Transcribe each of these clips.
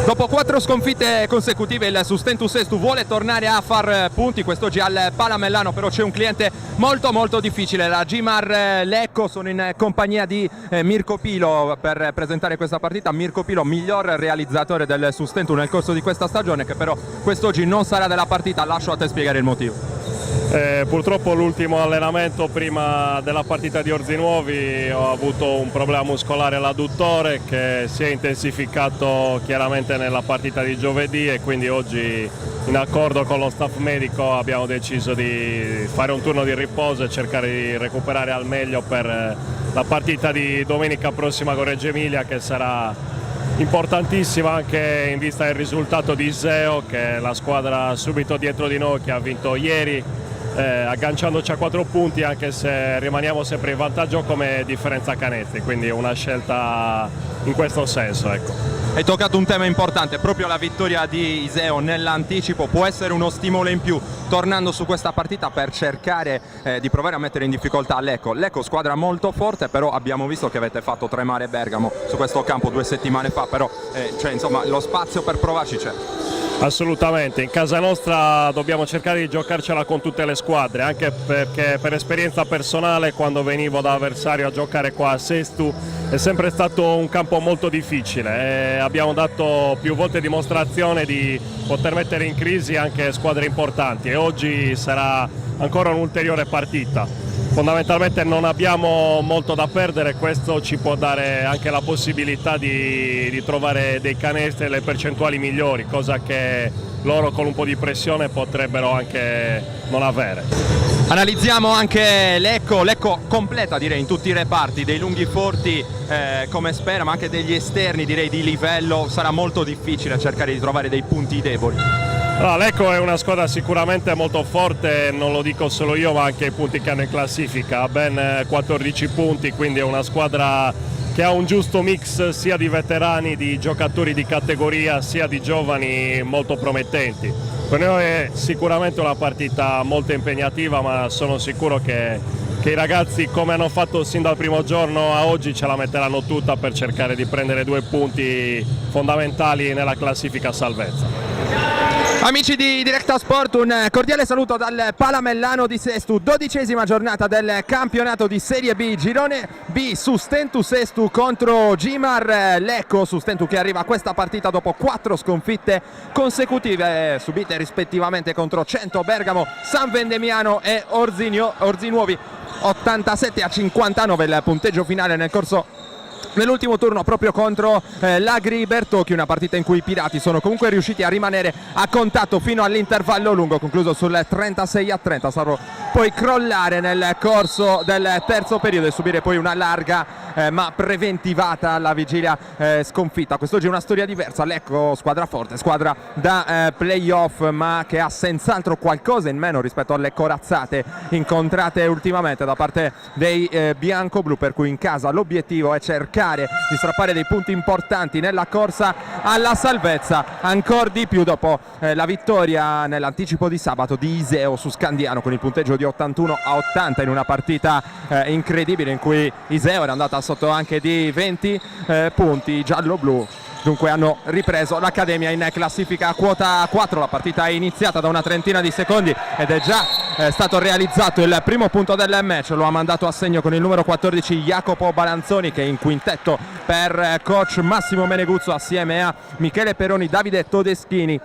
Dopo 4 sconfitte consecutive il Sustentu Sestu vuole tornare a far punti quest'oggi al Palamellano, però c'è un cliente molto difficile, la Gimar Lecco. Sono in compagnia di Mirko Pilo per presentare questa partita. Mirko Pilo, miglior realizzatore del Sustentu nel corso di questa stagione, che però quest'oggi non sarà della partita. Lascio a te spiegare il motivo. Purtroppo l'ultimo allenamento prima della partita di Orzinuovi ho avuto un problema muscolare all'adduttore che si è intensificato chiaramente nella partita di giovedì, e quindi oggi, in accordo con lo staff medico, abbiamo deciso di fare un turno di riposo e cercare di recuperare al meglio per la partita di domenica prossima con Reggio Emilia, che sarà importantissima anche in vista del risultato di Iseo, che è la squadra subito dietro di noi, che ha vinto ieri, agganciandoci a 4 punti, anche se rimaniamo sempre in vantaggio come differenza canestri, quindi una scelta in questo senso, ecco. Hai toccato un tema importante, proprio la vittoria di Iseo nell'anticipo può essere uno stimolo in più tornando su questa partita per cercare di provare a mettere in difficoltà Lecco. Lecco squadra molto forte, però abbiamo visto che avete fatto tremare Bergamo su questo campo 2 settimane fa, però insomma lo spazio per provarci c'è. Assolutamente, in casa nostra dobbiamo cercare di giocarcela con tutte le squadre, anche perché per esperienza personale, quando venivo da avversario a giocare qua a Sestu, è sempre stato un campo molto difficile e abbiamo dato più volte dimostrazione di poter mettere in crisi anche squadre importanti, e oggi sarà ancora un'ulteriore partita. Fondamentalmente non abbiamo molto da perdere, questo ci può dare anche la possibilità di trovare dei canestri e le percentuali migliori, cosa che loro con un po' di pressione potrebbero anche non avere. Analizziamo anche Lecco completa, direi, in tutti i reparti, dei lunghi forti come spera, ma anche degli esterni, direi, di livello. Sarà molto difficile cercare di trovare dei punti deboli. Lecco è una squadra sicuramente molto forte, non lo dico solo io ma anche i punti che hanno in classifica, ha ben 14 punti, quindi è una squadra che ha un giusto mix sia di veterani, di giocatori di categoria, sia di giovani molto promettenti. Per noi è sicuramente una partita molto impegnativa, ma sono sicuro che i ragazzi, come hanno fatto sin dal primo giorno a oggi, ce la metteranno tutta per cercare di prendere 2 punti fondamentali nella classifica salvezza. Amici di Directa Sport, un cordiale saluto dal Palamellano di Sestu, 12ª giornata del campionato di Serie B, girone B. Sustentu Sestu contro Gimar Lecco. Sustentu che arriva a questa partita dopo 4 sconfitte consecutive subite rispettivamente contro Cento Bergamo, San Vendemiano e Orzinuovi. 87-59 il punteggio finale nel corso nell'ultimo turno proprio contro l'Agri Bertocchi, una partita in cui i Pirati sono comunque riusciti a rimanere a contatto fino all'intervallo lungo, concluso sul 36-30, salvo poi crollare nel corso del terzo periodo e subire poi una larga ma preventivata alla vigilia sconfitta. Quest'oggi è una storia diversa, Lecco squadra forte, squadra da playoff, ma che ha senz'altro qualcosa in meno rispetto alle corazzate incontrate ultimamente da parte dei bianco-blu, per cui in casa l'obiettivo è cercare di strappare dei punti importanti nella corsa alla salvezza, ancora di più dopo la vittoria nell'anticipo di sabato di Iseo su Scandiano con il punteggio di 81-80 in una partita incredibile in cui Iseo era andata sotto anche di 20 punti. Giallo-blu dunque hanno ripreso l'Accademia in classifica a quota 4. La partita è iniziata da una trentina di secondi ed è già stato realizzato il primo punto del match, lo ha mandato a segno con il numero 14 Jacopo Balanzoni, che è in quintetto per coach Massimo Meneguzzo assieme a Michele Peroni, Davide Todeschini,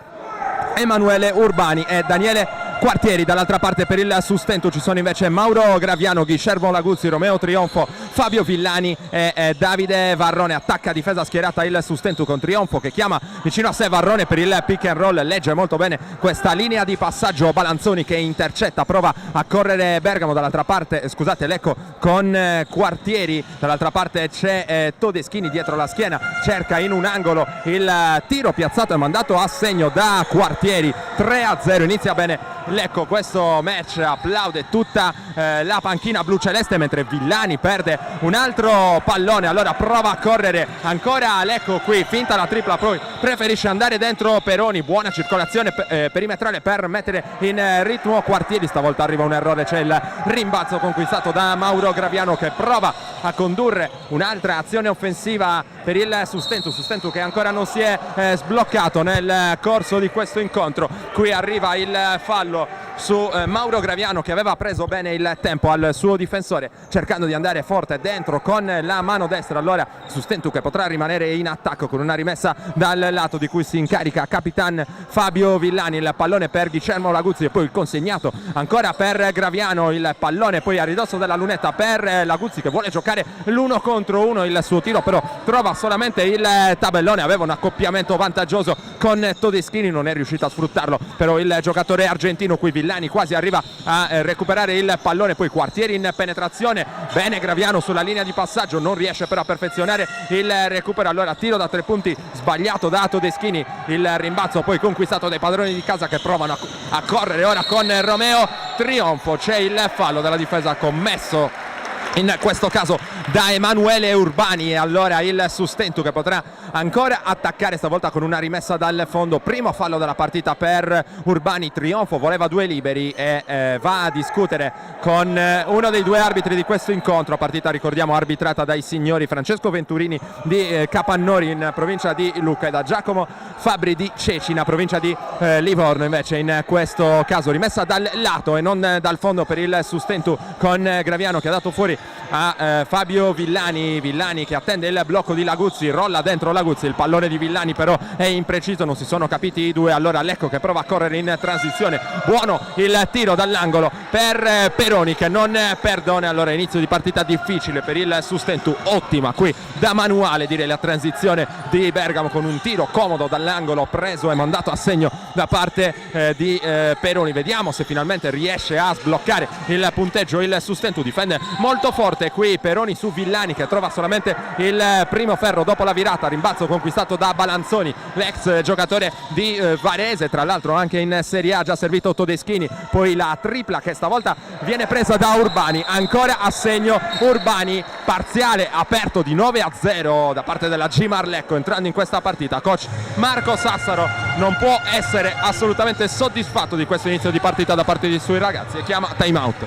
Emanuele Urbani e Daniele Quartieri. Dall'altra parte per il Sustentu ci sono invece Mauro Graviano, Ghiscervo Laguzzi, Romeo Trionfo, Fabio Villani e Davide Varrone. Attacca difesa schierata il Sustentu con Trionfo che chiama vicino a sé Varrone per il pick and roll, legge molto bene questa linea di passaggio Balanzoni che intercetta, prova a correre Bergamo. Dall'altra parte, scusate, Lecco con Quartieri, dall'altra parte c'è Todeschini dietro la schiena, cerca in un angolo il tiro piazzato e mandato a segno da Quartieri. 3-0, inizia bene Lecco questo match, applaude tutta la panchina blu celeste, mentre Villani perde un altro pallone, allora prova a correre ancora Lecco qui, finta la tripla, poi preferisce andare dentro Peroni, buona circolazione perimetrale per mettere in ritmo Quartieri, stavolta arriva un errore, c'è il rimbalzo conquistato da Mauro Graviano che prova a condurre un'altra azione offensiva per il Sustentu che ancora non si è sbloccato nel corso di questo incontro. Qui arriva il fallo su Mauro Graviano che aveva preso bene il tempo al suo difensore cercando di andare forte dentro con la mano destra, allora Sustentu che potrà rimanere in attacco con una rimessa dal lato di cui si incarica Capitan Fabio Villani, il pallone per Guillermo Laguzzi e poi il consegnato ancora per Graviano, il pallone poi a ridosso della lunetta per Laguzzi che vuole giocare l'1 contro 1, il suo tiro però trova solamente il tabellone, aveva un accoppiamento vantaggioso con Todeschini, non è riuscito a sfruttarlo però il giocatore argentino, qui Villani quasi arriva a recuperare il pallone, poi Quartieri in penetrazione, bene Graviano sulla linea di passaggio, non riesce però a perfezionare il recupero, allora tiro da 3 punti sbagliato da Todeschini, il rimbalzo poi conquistato dai padroni di casa che provano a correre ora con Romeo, trionfo, c'è il fallo della difesa commesso in questo caso da Emanuele Urbani e allora il Sustentu che potrà ancora attaccare stavolta con una rimessa dal fondo, primo fallo della partita per Urbani, trionfo, voleva 2 liberi e va a discutere con uno dei 2 arbitri di questo incontro, partita ricordiamo arbitrata dai signori Francesco Venturini di Capannori in provincia di Lucca e da Giacomo Fabri di Cecina, provincia di Livorno, invece in questo caso rimessa dal lato e non dal fondo per il Sustentu con Graviano che ha dato fuori a Fabio Villani che attende il blocco di Laguzzi, rolla dentro Laguzzi, il pallone di Villani però è impreciso, non si sono capiti i due, allora Lecco che prova a correre in transizione, buono il tiro dall'angolo per Peroni che non perdona, allora inizio di partita difficile per il Sustentu, ottima qui da manuale direi la transizione di Bergamo con un tiro comodo dall'angolo preso e mandato a segno da parte di Peroni, vediamo se finalmente riesce a sbloccare il punteggio il Sustentu, difende molto forte qui Peroni su Villani che trova solamente il primo ferro dopo la virata, rimbalzo conquistato da Balanzoni, l'ex giocatore di Varese, tra l'altro anche in Serie A già servito Todeschini, poi la tripla che stavolta viene presa da Urbani, ancora a segno Urbani, parziale aperto di 9-0 da parte della Gimar Lecco entrando in questa partita. Coach Marco Sassaro non può essere assolutamente soddisfatto di questo inizio di partita da parte dei suoi ragazzi e chiama time out.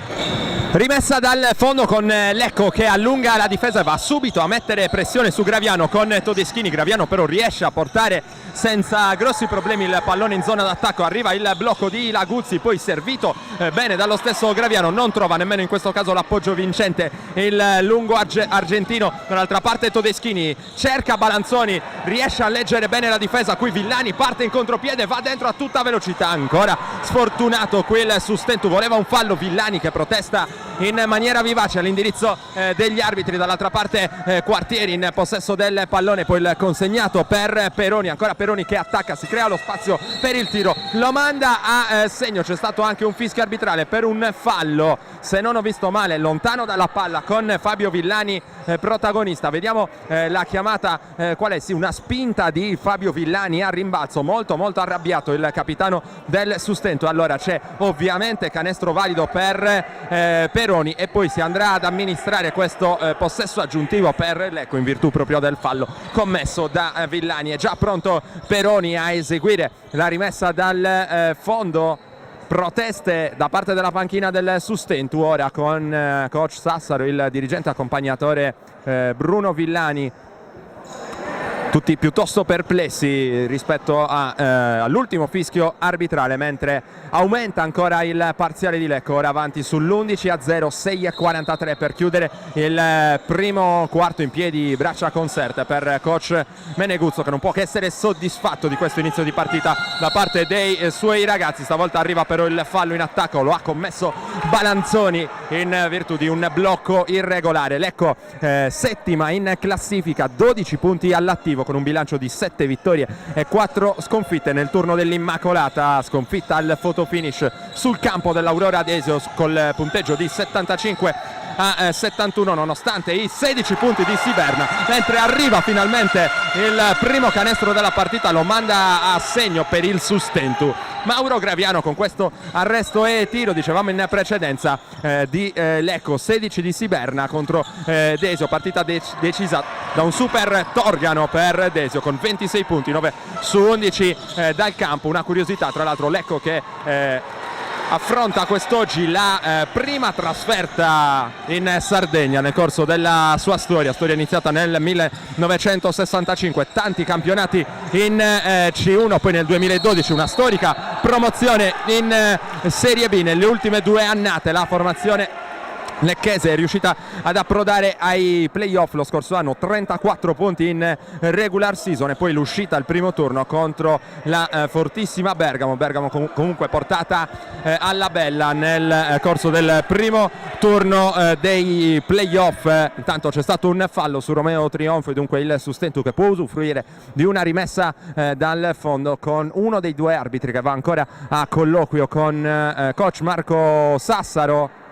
Rimessa dal fondo con Lecco che allunga la difesa e va subito a mettere pressione su Graviano con Todeschini, Graviano però riesce a portare senza grossi problemi il pallone in zona d'attacco, arriva il blocco di Laguzzi, poi servito bene dallo stesso Graviano, non trova nemmeno in questo caso l'appoggio vincente il lungo argentino, dall'altra parte Todeschini cerca Balanzoni, riesce a leggere bene la difesa, qui Villani parte in contropiede, va dentro a tutta velocità, ancora sfortunato qui il Sustentu, voleva un fallo, Villani che protesta in maniera vivace all'indirizzo degli arbitri, dall'altra parte Quartieri in possesso del pallone, poi il consegnato per Peroni, ancora Peroni che attacca, si crea lo spazio per il tiro, lo manda a segno, c'è stato anche un fischio arbitrale per un fallo, se non ho visto male, lontano dalla palla con Fabio Villani protagonista, vediamo la chiamata qual è? Sì, una spinta di Fabio Villani a rimbalzo, molto arrabbiato il capitano del Sustentu, allora c'è ovviamente canestro valido per Peroni e poi si andrà ad amministrare questo possesso aggiuntivo per Lecco in virtù proprio del fallo commesso da Villani. È già pronto Peroni a eseguire la rimessa dal fondo, proteste da parte della panchina del Sustentu ora con coach Sassaro, il dirigente accompagnatore Bruno Villani, tutti piuttosto perplessi rispetto all'ultimo fischio arbitrale, mentre aumenta ancora il parziale di Lecco, ora avanti sull'11-0, 6:43 per chiudere il primo quarto, in piedi braccia conserte per coach Meneguzzo che non può che essere soddisfatto di questo inizio di partita da parte dei suoi ragazzi, stavolta arriva però il fallo in attacco, lo ha commesso Balanzoni in virtù di un blocco irregolare. Lecco settima in classifica, 12 punti all'attivo con un bilancio di 7 vittorie e 4 sconfitte nel turno dell'Immacolata, sconfitta al fotofinish sul campo dell'Aurora Desio col punteggio di 75-71 nonostante i 16 punti di Siberna, mentre arriva finalmente il primo canestro della partita, lo manda a segno per il Sustentu Mauro Graviano con questo arresto e tiro, dicevamo in precedenza, di Lecco, 16 di Siberna contro Desio, partita decisa da un super Torgano per Desio con 26 punti, 9 su 11 dal campo. Una curiosità, tra l'altro, Lecco che affronta quest'oggi la prima trasferta in Sardegna nel corso della sua storia iniziata nel 1965, tanti campionati in C1, poi nel 2012 una storica promozione in Serie B. Nelle ultime 2 annate la formazione lecchese è riuscita ad approdare ai playoff lo scorso anno, 34 punti in regular season, e poi l'uscita al primo turno contro la fortissima Bergamo comunque portata alla bella nel corso del primo turno dei playoff. Intanto c'è stato un fallo su Romeo Trionfo e dunque il Sustentu che può usufruire di una rimessa dal fondo con uno dei 2 arbitri che va ancora a colloquio con coach Marco Sassaro.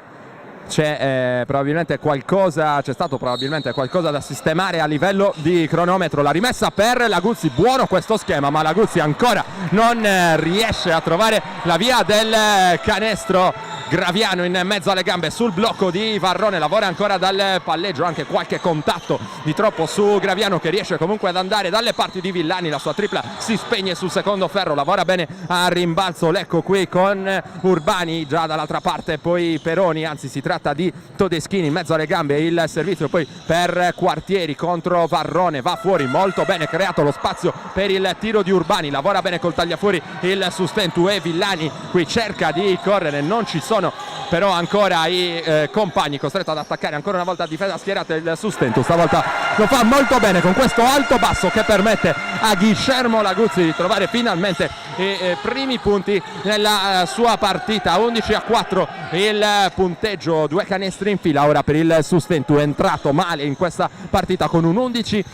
C'è stato probabilmente qualcosa da sistemare a livello di cronometro. La rimessa per Laguzzi, buono questo schema, ma Laguzzi ancora non riesce a trovare la via del canestro. Graviano in mezzo alle gambe sul blocco di Varrone, lavora ancora dal palleggio, anche qualche contatto di troppo su Graviano che riesce comunque ad andare dalle parti di Villani. La sua tripla si spegne sul secondo ferro, lavora bene a rimbalzo Lecco qui con Urbani, già dall'altra parte poi Peroni, anzi si tratta di Todeschini in mezzo alle gambe, il servizio poi per Quartieri contro Varrone, va fuori, molto bene creato lo spazio per il tiro di Urbani, lavora bene col tagliafuori il Sustentu e Villani qui cerca di correre, non ci sono però ancora i compagni, costretto ad attaccare ancora una volta a difesa schierata il Sustentu, stavolta lo fa molto bene con questo alto basso che permette a Guillermo Laguzzi di trovare finalmente i primi punti nella sua partita. 11-4 il punteggio, 2 canestri in fila ora per il Sustentu, è entrato male in questa partita con un 11-0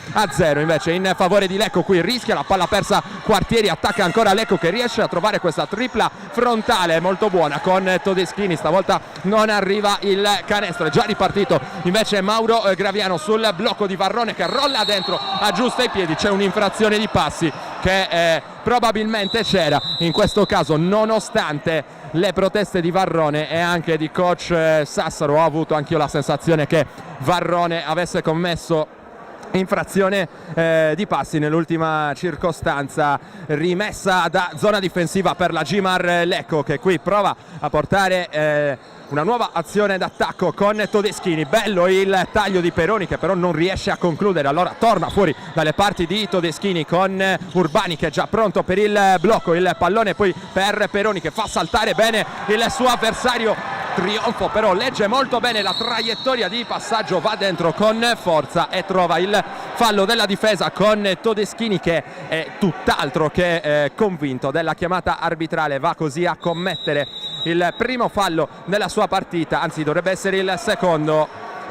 invece in favore di Lecco. Qui rischia la palla persa Quartieri, attacca ancora Lecco che riesce a trovare questa tripla frontale molto buona con Todeschini, stavolta non arriva il canestro, è già ripartito invece Mauro Graviano sul blocco di Varrone che rolla dentro, aggiusta i piedi, c'è un'infrazione di passi che probabilmente c'era in questo caso, nonostante le proteste di Varrone e anche di coach Sassaro. Ho avuto anch'io la sensazione che Varrone avesse commesso infrazione di passi nell'ultima circostanza. Rimessa da zona difensiva per la Gimar Lecco che qui prova a portare una nuova azione d'attacco con Todeschini, bello il taglio di Peroni che però non riesce a concludere, allora torna fuori dalle parti di Todeschini con Urbani che è già pronto per il blocco, il pallone poi per Peroni che fa saltare bene il suo avversario. Trionfo però legge molto bene la traiettoria di passaggio, va dentro con forza e trova il fallo della difesa con Todeschini che è tutt'altro che convinto della chiamata arbitrale, va così a commettere il primo fallo della sua partita, anzi dovrebbe essere il secondo,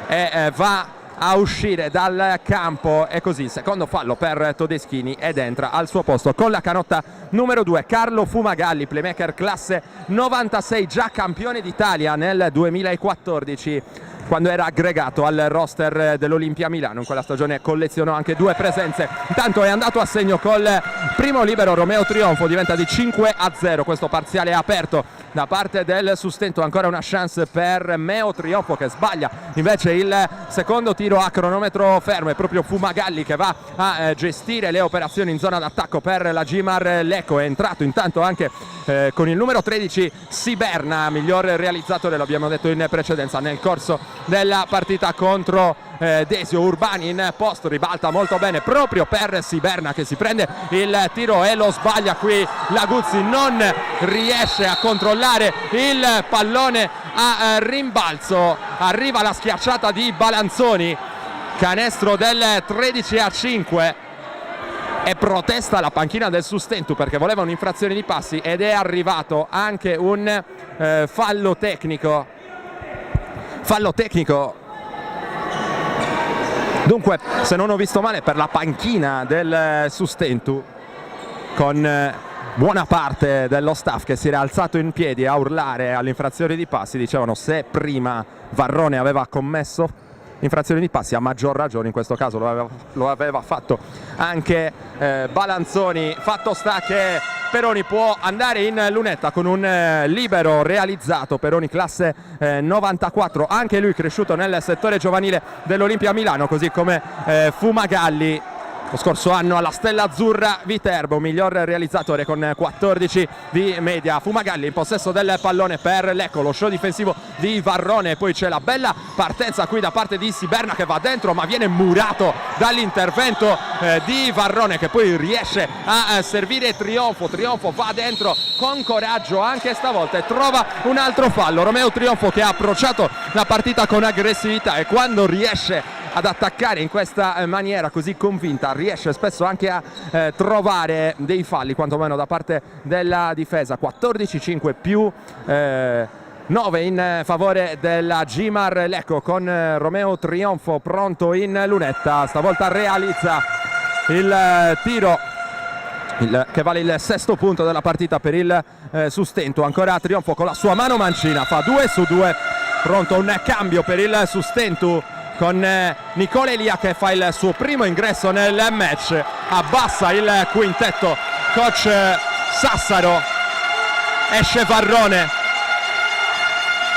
e va a uscire dal campo, e così secondo fallo per Todeschini ed entra al suo posto con la canotta numero 2 Carlo Fumagalli, playmaker classe 96, già campione d'Italia nel 2014 quando era aggregato al roster dell'Olimpia Milano. In quella stagione collezionò anche 2 presenze, intanto è andato a segno col primo libero Romeo Trionfo, diventa di 5-0 questo parziale aperto da parte del Sustentu. Ancora una chance per Meo Trionfo che sbaglia invece il secondo tiro a cronometro fermo, è proprio Fumagalli che va a gestire le operazioni in zona d'attacco per la Gimar Lecco. È entrato intanto anche con il numero 13 Siberna, miglior realizzatore, l'abbiamo detto in precedenza, nel corso della partita contro Desio. Urbani in post, ribalta molto bene proprio per Siberna che si prende il tiro e lo sbaglia. Qui Laguzzi non riesce a controllare il pallone a rimbalzo, arriva la schiacciata di Balanzoni, canestro del 13-5 e protesta la panchina del Sustentu perché voleva un'infrazione di passi ed è arrivato anche un fallo tecnico. Dunque, se non ho visto male, per la panchina del Sustentu, con buona parte dello staff che si era alzato in piedi a urlare all'infrazione di passi, dicevano se prima Varrone aveva commesso infrazione di passi a maggior ragione in questo caso lo aveva fatto anche Balanzoni. Fatto sta che Peroni può andare in lunetta con un libero realizzato. Peroni classe 94, anche lui cresciuto nel settore giovanile dell'Olimpia Milano, così come Fumagalli lo scorso anno alla Stella Azzurra Viterbo, miglior realizzatore con 14 di media. Fumagalli in possesso del pallone per Lecco, lo show difensivo di Varrone, poi c'è la bella partenza qui da parte di Siberna che va dentro ma viene murato dall'intervento di Varrone, che poi riesce a servire Trionfo. Trionfo va dentro con coraggio anche stavolta e trova un altro fallo. Romeo Trionfo che ha approcciato la partita con aggressività e quando riesce ad attaccare in questa maniera così convinta riesce spesso anche a trovare dei falli, quantomeno da parte della difesa. 14-5 più 9 in favore della Gimar Lecco, con Romeo Trionfo pronto in lunetta. Stavolta realizza il tiro che vale il sesto punto della partita per il Sustento. Ancora Trionfo con la sua mano mancina, fa 2 su 2, pronto un cambio per il Sustento con Nicola Elia che fa il suo primo ingresso nel match. Abbassa il quintetto coach Sassaro, esce Varrone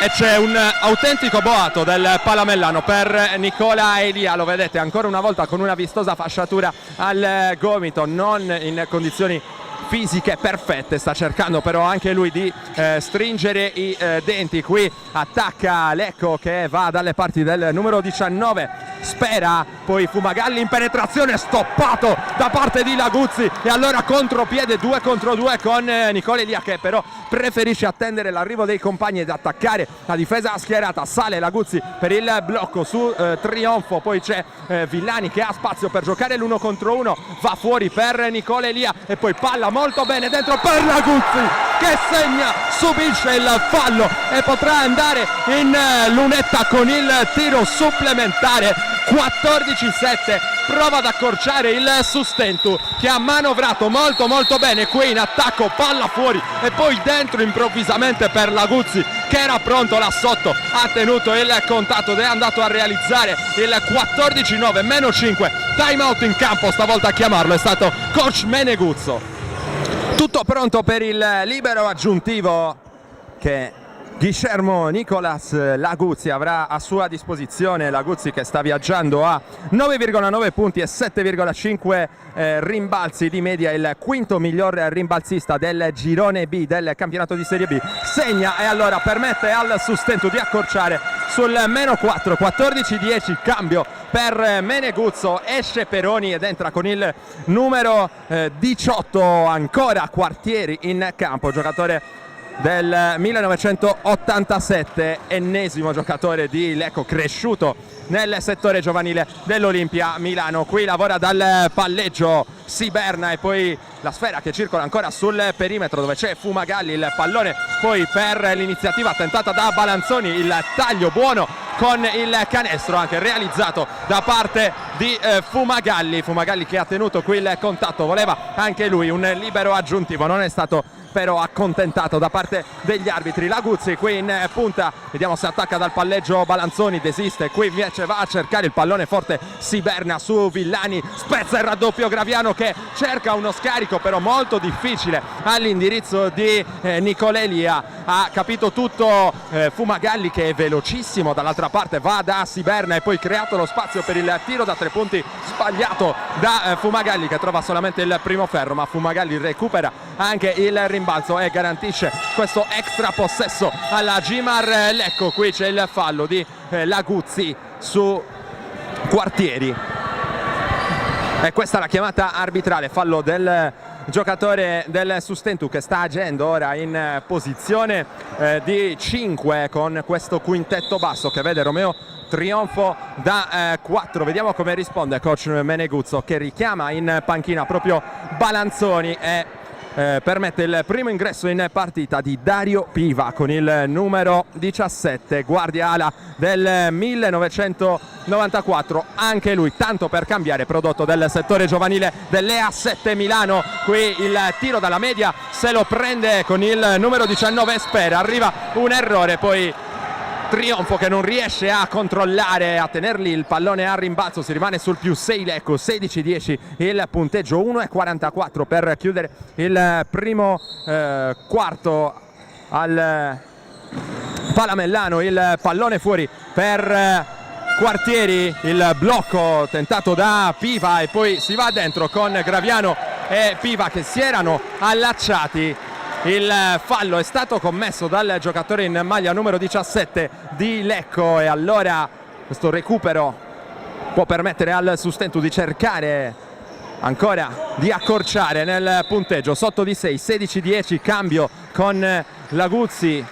e c'è un autentico boato del Palamellano per Nicola Elia. Lo vedete ancora una volta con una vistosa fasciatura al gomito, non in condizioni fisiche perfette, sta cercando però anche lui di stringere i denti. Qui attacca Lecco che va dalle parti del numero 19, spera, poi Fumagalli in penetrazione, stoppato da parte di Laguzzi e allora contropiede 2 contro 2 con Nicola Elia, che però preferisce attendere l'arrivo dei compagni ed attaccare la difesa schierata. Sale Laguzzi per il blocco su Trionfo, poi c'è Villani che ha spazio per giocare l'1 contro 1, va fuori per Nicola Elia e poi palla molto bene dentro per Laguzzi che segna, subisce il fallo e potrà andare in lunetta con il tiro supplementare. 14-7, prova ad accorciare il Sustento che ha manovrato molto bene qui in attacco, palla fuori e poi dentro improvvisamente per Laguzzi che era pronto là sotto, ha tenuto il contatto ed è andato a realizzare il 14-9, meno 5, time out in campo, stavolta a chiamarlo è stato coach Meneguzzo. Tutto pronto per il libero aggiuntivo che Guillermo Nicolas Laguzzi avrà a sua disposizione. Laguzzi che sta viaggiando a 9,9 punti e 7,5 rimbalzi di media, il quinto miglior rimbalzista del girone B del campionato di Serie B. Segna e allora permette al Sustento di accorciare sul meno 4, 14-10, cambio per Meneguzzo, esce Peroni ed entra con il numero 18 ancora Quartieri in campo, giocatore del 1987, ennesimo giocatore di Lecco, cresciuto nel settore giovanile dell'Olimpia Milano. Qui lavora dal palleggio Siberna e poi la sfera che circola ancora sul perimetro dove c'è Fumagalli, il pallone poi per l'iniziativa tentata da Balanzoni, il taglio buono con il canestro anche realizzato da parte di Fumagalli che ha tenuto qui il contatto, voleva anche lui un libero aggiuntivo, non è stato però accontentato da parte degli arbitri. Laguzzi qui in punta, vediamo se attacca dal palleggio Balanzoni, desiste, qui invece va a cercare il pallone forte Siberna su Villani, spezza il raddoppio Graviano che cerca uno scarico però molto difficile all'indirizzo di Nicola Elia. Ha capito tutto Fumagalli che è velocissimo, dall'altra parte va da Siberna e poi creato lo spazio per il tiro da 3 punti sbagliato da Fumagalli che trova solamente il primo ferro, ma Fumagalli recupera anche il rimbalzo e garantisce questo extra possesso alla Gimar Lecco. Qui c'è il fallo di Laguzzi su Quartieri e questa è la chiamata arbitrale, fallo del giocatore del Sustento che sta agendo ora in posizione di 5 con questo quintetto basso che vede Romeo Trionfo da 4. Vediamo come risponde coach Meneguzzo che richiama in panchina proprio Balanzoni e permette il primo ingresso in partita di Dario Piva con il numero 17, guardia ala del 1994, anche lui tanto per cambiare, prodotto del settore giovanile dell'EA7 Milano. Qui il tiro dalla media se lo prende con il numero 19 Spera, arriva un errore, poi Trionfo che non riesce a controllare, a tenerli il pallone a rimbalzo, si rimane sul +6 Lecco, 16-10 il punteggio, 1:44 per chiudere il primo quarto al Palamellano. Il pallone fuori per Quartieri, il blocco tentato da Piva e poi si va dentro con Graviano e Piva che si erano allacciati. Il fallo è stato commesso dal giocatore in maglia numero 17 di Lecco e allora questo recupero può permettere al Sustentu di cercare ancora di accorciare nel punteggio, sotto di 6, 16-10, cambio con Laguzzi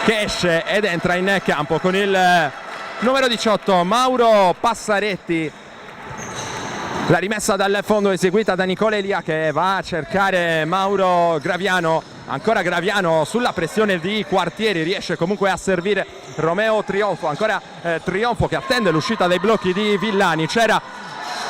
che esce ed entra in campo con il numero 18 Mauro Passaretti. La rimessa dal fondo eseguita da Nicola Elia che va a cercare Mauro Graviano, ancora Graviano sulla pressione di Quartieri, riesce comunque a servire Romeo Trionfo, ancora Trionfo che attende l'uscita dai blocchi di Villani. C'era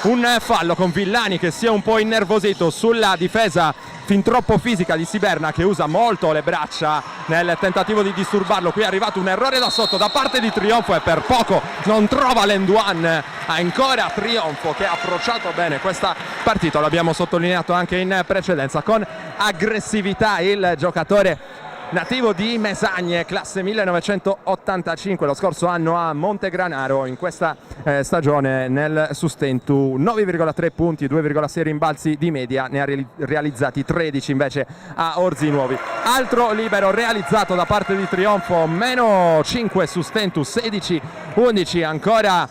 un fallo con Villani che si è un po' innervosito sulla difesa fin troppo fisica di Siberna, che usa molto le braccia nel tentativo di disturbarlo. Qui è arrivato un errore da sotto da parte di Trionfo e per poco non trova l'end one. Ancora Trionfo che ha approcciato bene questa partita, l'abbiamo sottolineato anche in precedenza, con aggressività il giocatore nativo di Mesagne, classe 1985, lo scorso anno a Montegranaro. In questa stagione nel Sustentu 9,3 punti, 2,6 rimbalzi di media, ne ha realizzati 13 invece a Orzinuovi. Altro libero realizzato da parte di Trionfo, meno 5 Sustentu, 16-11 ancora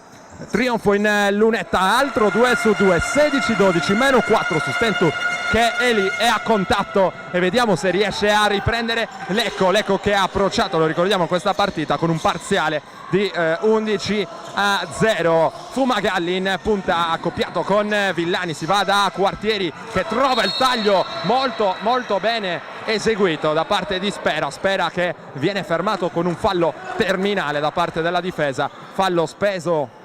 Trionfo in lunetta, altro 2 su 2, 16-12, meno 4 Sustentu che è lì, è a contatto e vediamo se riesce a riprendere Lecco che ha approcciato, lo ricordiamo, questa partita con un parziale di 11-0. Fumagalli in punta accoppiato con Villani, si va da Quartieri che trova il taglio molto molto bene eseguito da parte di Spera che viene fermato con un fallo terminale da parte della difesa, fallo speso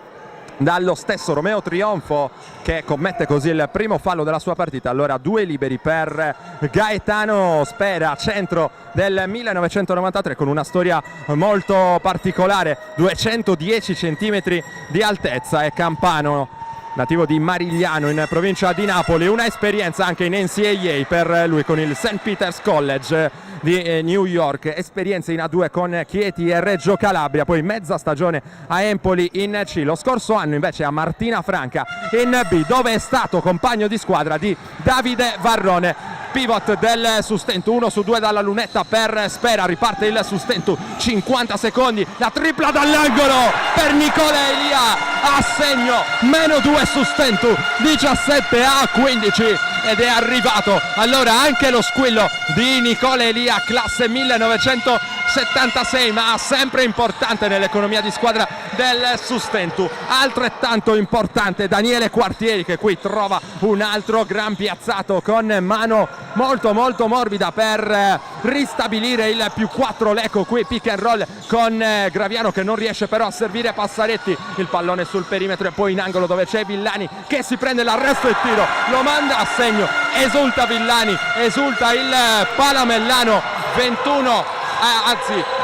dallo stesso Romeo Trionfo che commette così il primo fallo della sua partita. Allora 2 liberi per Gaetano Spera, centro del 1993 con una storia molto particolare, 210 centimetri di altezza, è campano, nativo di Marigliano in provincia di Napoli, una esperienza anche in NCAA per lui con il St. Peter's College di New York, esperienze in A2 con Chieti e Reggio Calabria, poi mezza stagione a Empoli in C, lo scorso anno invece a Martina Franca in B, dove è stato compagno di squadra di Davide Varrone. Pivot del Sustentu, 1 su 2 dalla lunetta per Spera, riparte il Sustentu, 50 secondi, la tripla dall'angolo per Nicola Elia, a segno, meno 2 Sustentu, 17-15 ed è arrivato allora anche lo squillo di Nicola Elia, classe 1976, ma sempre importante nell'economia di squadra del Sustentu. Altrettanto importante Daniele Quartieri che qui trova un altro gran piazzato con mano molto molto morbida per ristabilire il +4 Lecco, qui pick and roll con Graviano che non riesce però a servire Passaretti, il pallone sul perimetro e poi in angolo dove c'è Villani che si prende l'arresto e il tiro, lo manda a segno, esulta Villani, esulta il Palamellano,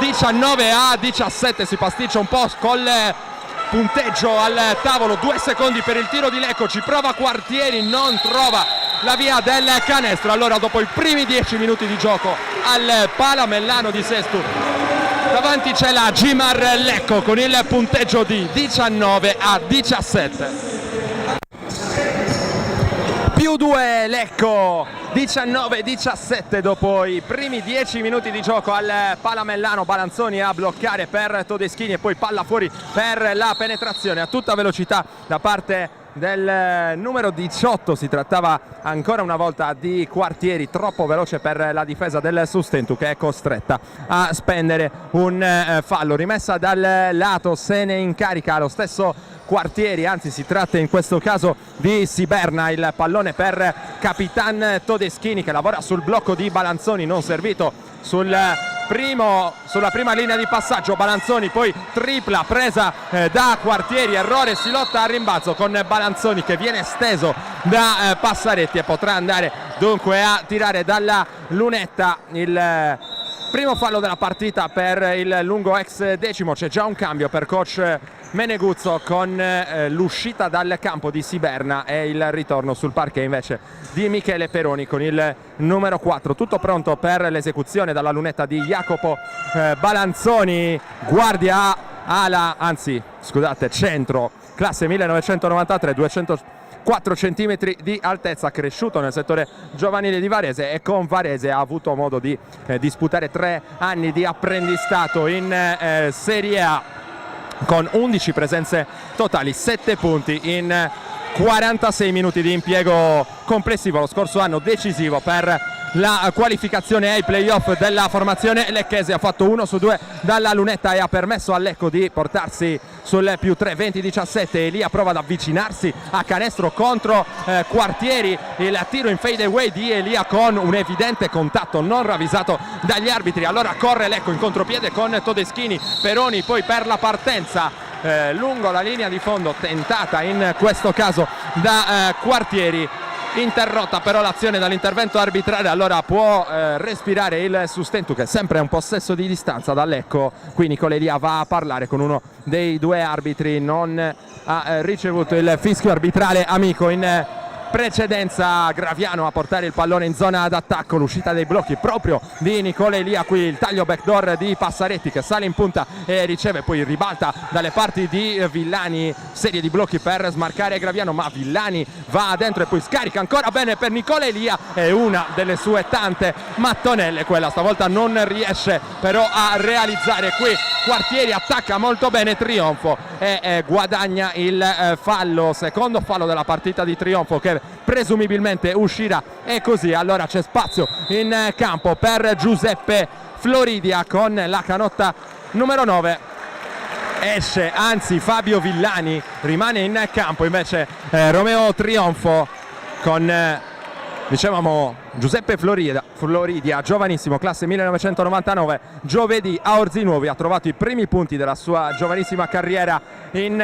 19-17, si pasticcia un po' col punteggio al tavolo, 2 secondi per il tiro di Lecco, ci prova Quartieri, non trova la via del canestro. Allora dopo i primi 10 minuti di gioco al Palamellano di Sestu davanti c'è la Gimar Lecco con il punteggio di 19-17. +2 Lecco, 19-17 dopo i primi 10 minuti di gioco al Palamellano. Balanzoni a bloccare per Todeschini e poi palla fuori per la penetrazione a tutta velocità da parte del numero 18. Si trattava ancora una volta di Quartieri, troppo veloce per la difesa del Sustentu che è costretta a spendere un fallo. Rimessa dal lato, se ne incarica lo stesso Quartieri, anzi si tratta in questo caso di Siberna, il pallone per Todeschini che lavora sul blocco di Balanzoni, non servito sulla prima linea di passaggio. Balanzoni poi tripla presa da Quartieri, errore, si lotta a rimbalzo con Balanzoni che viene steso da Passaretti e potrà andare dunque a tirare dalla lunetta il primo fallo della partita per il lungo ex Decimo. C'è già un cambio per coach Meneguzzo con l'uscita dal campo di Siberna e il ritorno sul parquet invece di Michele Peroni con il numero 4. Tutto pronto per l'esecuzione dalla lunetta di Jacopo Balanzoni, guardia ala, anzi scusate, centro, classe 1993, 204 centimetri di altezza, cresciuto nel settore giovanile di Varese e con Varese ha avuto modo di disputare 3 anni di apprendistato in Serie A con 11 presenze totali, 7 punti in 46 minuti di impiego complessivo. Lo scorso anno decisivo per la qualificazione ai playoff della formazione lecchese, ha fatto 1 su 2 dalla lunetta e ha permesso al Lecco di portarsi sul più 3, 20-17. Elia prova ad avvicinarsi a canestro contro Quartieri, il tiro in fade away di Elia con un evidente contatto non ravvisato dagli arbitri. Allora corre Lecco in contropiede con Todeschini, Peroni poi per la partenza lungo la linea di fondo, tentata in questo caso da Quartieri, interrotta però l'azione dall'intervento arbitrale. Allora può respirare il Sustentu, che è sempre a un possesso di distanza da Lecco. Qui Nicola Elia va a parlare con uno dei 2 arbitri, non ha ricevuto il fischio arbitrale amico. In precedenza Graviano a portare il pallone in zona d'attacco, l'uscita dei blocchi proprio di Nicola Elia, qui il taglio backdoor di Passaretti che sale in punta e riceve, poi ribalta dalle parti di Villani, serie di blocchi per smarcare Graviano, ma Villani va dentro e poi scarica ancora bene per Nicola Elia, è una delle sue tante mattonelle quella, stavolta non riesce però a realizzare. Qui Quartieri attacca molto bene Trionfo e guadagna il fallo, secondo fallo della partita di Trionfo, che presumibilmente uscirà, e così allora c'è spazio in campo per Giuseppe Floridia con la canotta numero 9. Esce, anzi Fabio Villani rimane in campo, invece Romeo Trionfo con dicevamo Giuseppe Floridia, giovanissimo, classe 1999, giovedì a Orzinuovi ha trovato i primi punti della sua giovanissima carriera in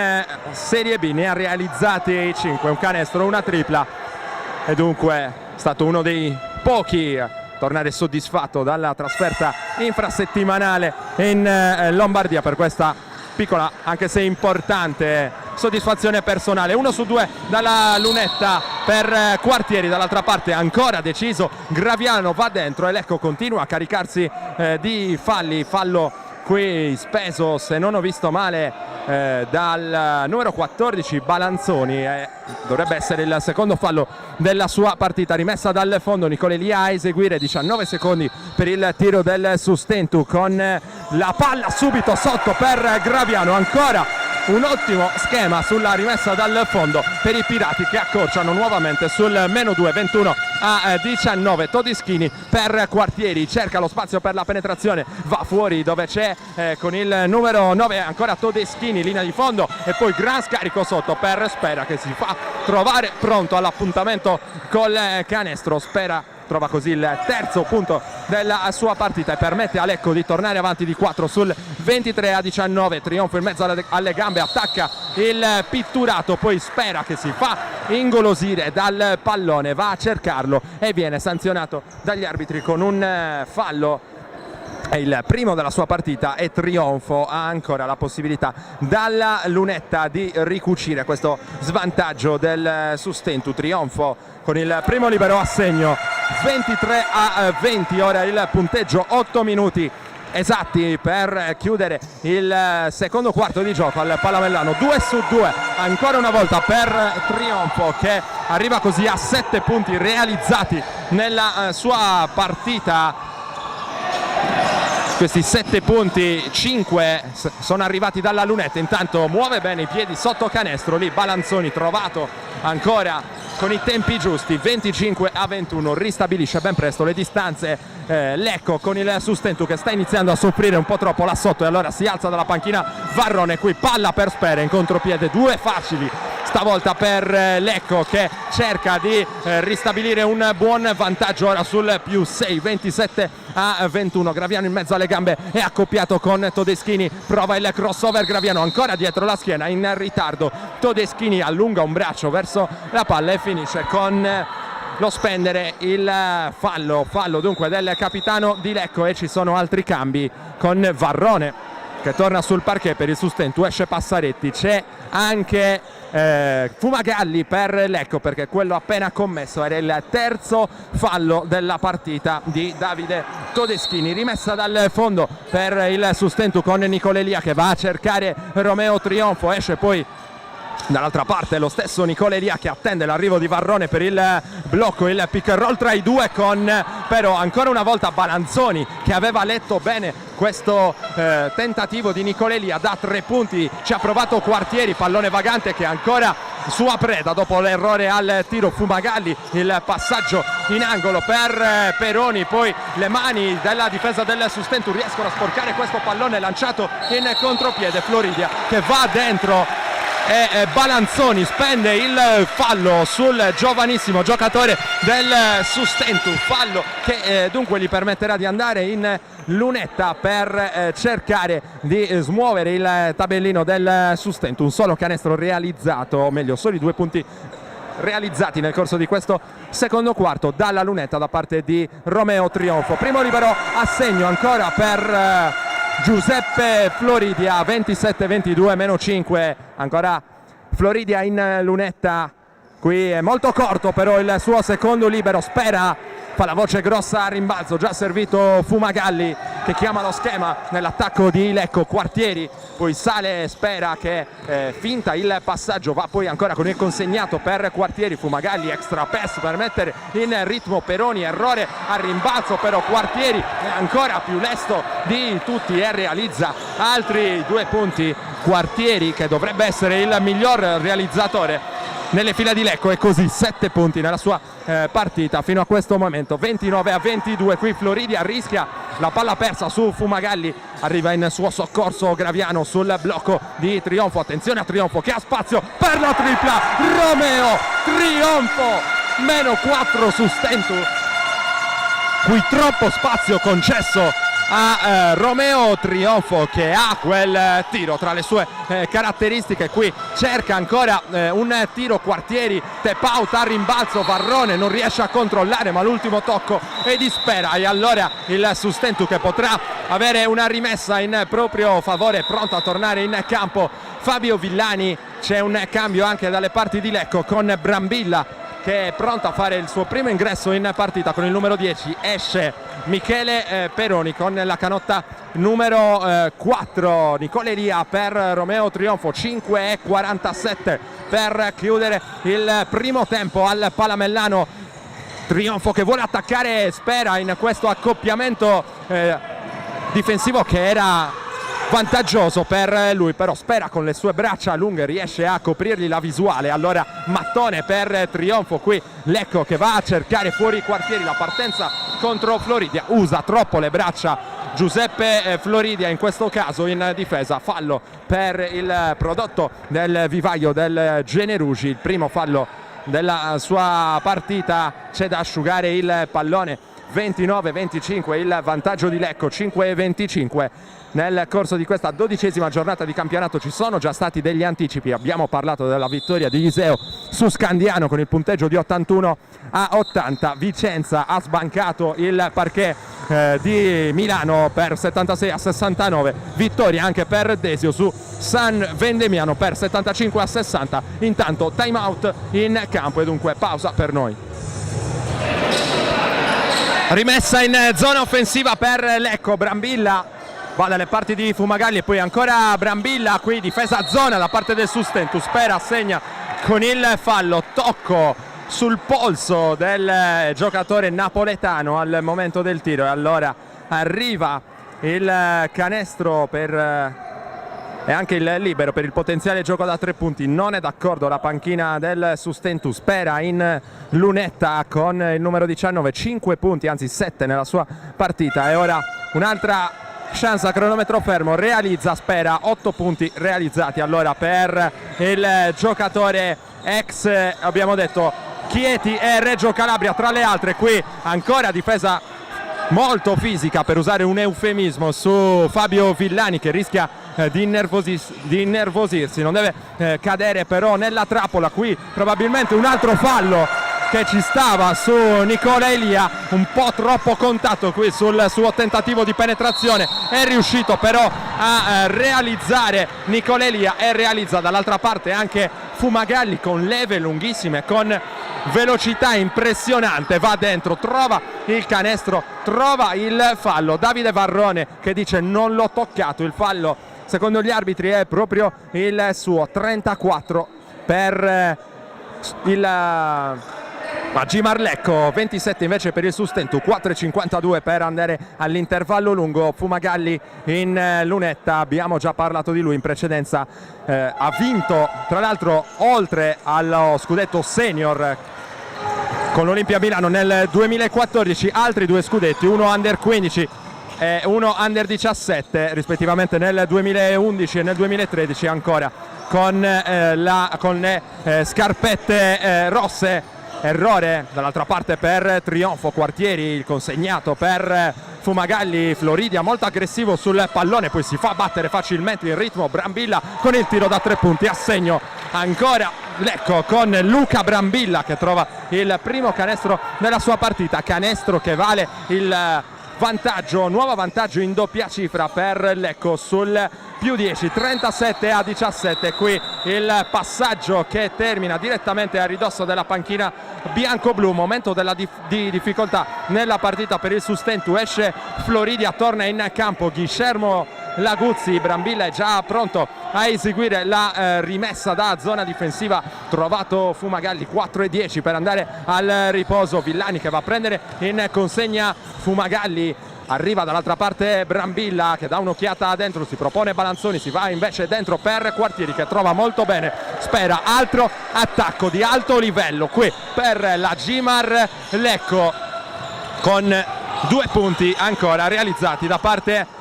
Serie B, ne ha realizzati 5, un canestro, una tripla, e dunque è stato uno dei pochi a tornare soddisfatto dalla trasferta infrasettimanale in Lombardia per questa piccola, anche se importante, soddisfazione personale. 1 su 2 dalla lunetta per Quartieri, dall'altra parte ancora deciso Graviano, va dentro e Lecco continua a caricarsi di falli. Fallo qui speso, se non ho visto male, dal numero 14 Balanzoni, dovrebbe essere il secondo fallo della sua partita. Rimessa dal fondo, Nicola Elia a eseguire, 19 secondi per il tiro del Sustentu con la palla subito sotto per Graviano. Ancora un ottimo schema sulla rimessa dal fondo per i Pirati, che accorciano nuovamente sul -2, 21-19. Todeschini per Quartieri, cerca lo spazio per la penetrazione, va fuori dove c'è con il numero 9 ancora Todeschini, linea di fondo e poi gran scarico sotto per Spera, che si fa trovare pronto all'appuntamento col canestro. Spera trova così il terzo punto della sua partita e permette a Lecco di tornare avanti di 4 sul 23-19. Trionfo in mezzo alle gambe, attacca il pitturato, poi Spera che si fa ingolosire dal pallone, va a cercarlo e viene sanzionato dagli arbitri con un fallo. È il primo della sua partita e Trionfo ha ancora la possibilità dalla lunetta di ricucire questo svantaggio del Sustentu. Trionfo con il primo libero a segno, 23-20 ora il punteggio, 8 minuti esatti per chiudere il secondo quarto di gioco al Palamellano. 2 su 2 ancora una volta per Trionfo, che arriva così a 7 punti realizzati nella sua partita. Questi 7 punti, 5 sono arrivati dalla lunetta. Intanto muove bene i piedi sotto canestro lì Balanzoni, trovato ancora con i tempi giusti, 25-21, ristabilisce ben presto le distanze Lecco con il Sustentu, che sta iniziando a soffrire un po' troppo là sotto, e allora si alza dalla panchina Varrone. Qui palla per Spera in contropiede, 2 facili stavolta per Lecco, che cerca di ristabilire un buon vantaggio ora sul +6, 27-21. Graviano in mezzo alle gambe è accoppiato con Todeschini, prova il crossover, Graviano ancora dietro la schiena in ritardo, Todeschini allunga un braccio verso la palla e finisce con lo spendere il fallo dunque del capitano di Lecco, e ci sono altri cambi con Varrone che torna sul parquet per il Sustentu, esce Passaretti, c'è anche Fumagalli per Lecco, perché quello appena commesso era il terzo fallo della partita di Davide Todeschini. Rimessa dal fondo per il Sustentu con Nicolelia che va a cercare Romeo Trionfo, esce poi dall'altra parte lo stesso Nicolelia che attende l'arrivo di Varrone per il blocco, il pick and roll tra i due, con però ancora una volta Balanzoni che aveva letto bene questo tentativo di Nicolelia da 3 punti. Ci ha provato Quartieri, pallone vagante che è ancora sua preda dopo l'errore al tiro. Fumagalli, il passaggio in angolo per Peroni, poi le mani della difesa del Sustentu riescono a sporcare questo pallone lanciato in contropiede. Floridia che va dentro e Balanzoni spende il fallo sul giovanissimo giocatore del Sustentu, fallo che dunque gli permetterà di andare in lunetta per cercare di smuovere il tabellino del Sustentu. Un solo canestro realizzato, o meglio soli 2 punti realizzati nel corso di questo secondo quarto dalla lunetta da parte di Romeo Trionfo. Primo libero a segno ancora per Giuseppe Floridia, 27-22 meno 5, ancora Floridia in lunetta, qui è molto corto però il suo secondo libero. Spera fa la voce grossa a rimbalzo, già servito Fumagalli che chiama lo schema nell'attacco di Lecco. Quartieri poi sale Spera che finta il passaggio, va poi ancora con il consegnato per Quartieri. Fumagalli extra pass per mettere in ritmo Peroni, errore a rimbalzo però Quartieri è ancora più lesto di tutti e realizza altri 2 punti. Quartieri che dovrebbe essere il miglior realizzatore nelle fila di Lecco, e così 7 punti nella sua partita fino a questo momento. 29-22, qui Floridia rischia la palla persa su Fumagalli, arriva in suo soccorso Graviano sul blocco di Trionfo. Attenzione a Trionfo che ha spazio per la tripla, Romeo Trionfo, meno 4 Sustentu, qui troppo spazio concesso a Romeo Trionfo che ha quel tiro tra le sue caratteristiche. Qui cerca ancora un tiro Quartieri, tap out a rimbalzo, Varrone non riesce a controllare ma l'ultimo tocco è di Spera, e allora il Sustentu che potrà avere una rimessa in proprio favore, pronto a tornare in campo Fabio Villani. C'è un cambio anche dalle parti di Lecco con Brambilla che è pronto a fare il suo primo ingresso in partita con il numero 10, esce Michele Peroni con la canotta numero 4. Nicolelia per Romeo Trionfo, 5:47 per chiudere il primo tempo al Palamellano. Trionfo che vuole attaccare Spera in questo accoppiamento difensivo che era vantaggioso per lui, però Spera con le sue braccia lunghe riesce a coprirgli la visuale. Allora mattone per Trionfo, qui Lecco che va a cercare fuori Quartieri, la partenza contro Floridia, usa troppo le braccia Giuseppe Floridia in questo caso in difesa. Fallo per il prodotto del vivaio del Generugi, il primo fallo della sua partita, c'è da asciugare il pallone. 29-25 il vantaggio di Lecco, 5:25 nel corso di questa 12ª giornata di campionato. Ci sono già stati degli anticipi, abbiamo parlato della vittoria di Iseo su Scandiano con il punteggio di 81-80. Vicenza ha sbancato il parquet di Milano per 76-69, vittoria anche per Desio su San Vendemiano per 75-60. Intanto time out in campo e dunque pausa per noi. Rimessa in zona offensiva per Lecco, Brambilla va dalle parti di Fumagalli e poi ancora Brambilla, qui difesa a zona da parte del Sustentu. Spera segna con il fallo, tocco sul polso del giocatore napoletano al momento del tiro, e allora arriva il canestro e anche il libero per il potenziale gioco da 3 punti. Non è d'accordo la panchina del Sustentu. Spera in lunetta con il numero 19, 5 punti, anzi 7 nella sua partita, e ora un'altra chance a cronometro fermo, realizza Spera, 8 punti realizzati allora per il giocatore ex, abbiamo detto, Chieti e Reggio Calabria tra le altre. Qui ancora difesa molto fisica, per usare un eufemismo, su Fabio Villani che rischia di innervosirsi, non deve cadere però nella trappola. Qui probabilmente un altro fallo che ci stava su Nicola Elia, un po' troppo contatto qui sul suo tentativo di penetrazione, è riuscito però a realizzare Nicola Elia e realizza dall'altra parte anche Fumagalli con leve lunghissime, con velocità impressionante, va dentro, trova il canestro, trova il fallo. Davide Varrone che dice non l'ho toccato, il fallo secondo gli arbitri è proprio il suo. 34 per il Gimar Lecco, 27 invece per il Sustentu, 4,52 per andare all'intervallo lungo. Fumagalli in lunetta, abbiamo già parlato di lui in precedenza, ha vinto tra l'altro oltre allo scudetto senior con l'Olimpia Milano nel 2014 altri due scudetti, uno under 15 e uno under 17 rispettivamente nel 2011 e nel 2013, ancora con le scarpette rosse. Errore dall'altra parte per Trionfo, Quartieri, il consegnato per Fumagalli, Floridia molto aggressivo sul pallone, poi si fa battere facilmente il ritmo. Brambilla con il tiro da 3 punti, a segno ancora Lecco con Luca Brambilla che trova il primo canestro della sua partita, canestro che vale il vantaggio, nuovo vantaggio in doppia cifra per Lecco sul più 10, 37-17. Qui il passaggio che termina direttamente a ridosso della panchina bianco-blu, momento di difficoltà nella partita per il Sustentu. Esce Floridia, torna in campo Guillermo Laguzzi, Brambilla è già pronto a eseguire la rimessa da zona difensiva, trovato Fumagalli, 4-10 per andare al riposo. Villani che va a prendere in consegna Fumagalli, arriva dall'altra parte Brambilla che dà un'occhiata dentro, si propone Balanzoni, si va invece dentro per Quartieri che trova molto bene Spera. Altro attacco di alto livello qui per la Gimar Lecco con 2 punti ancora realizzati da parte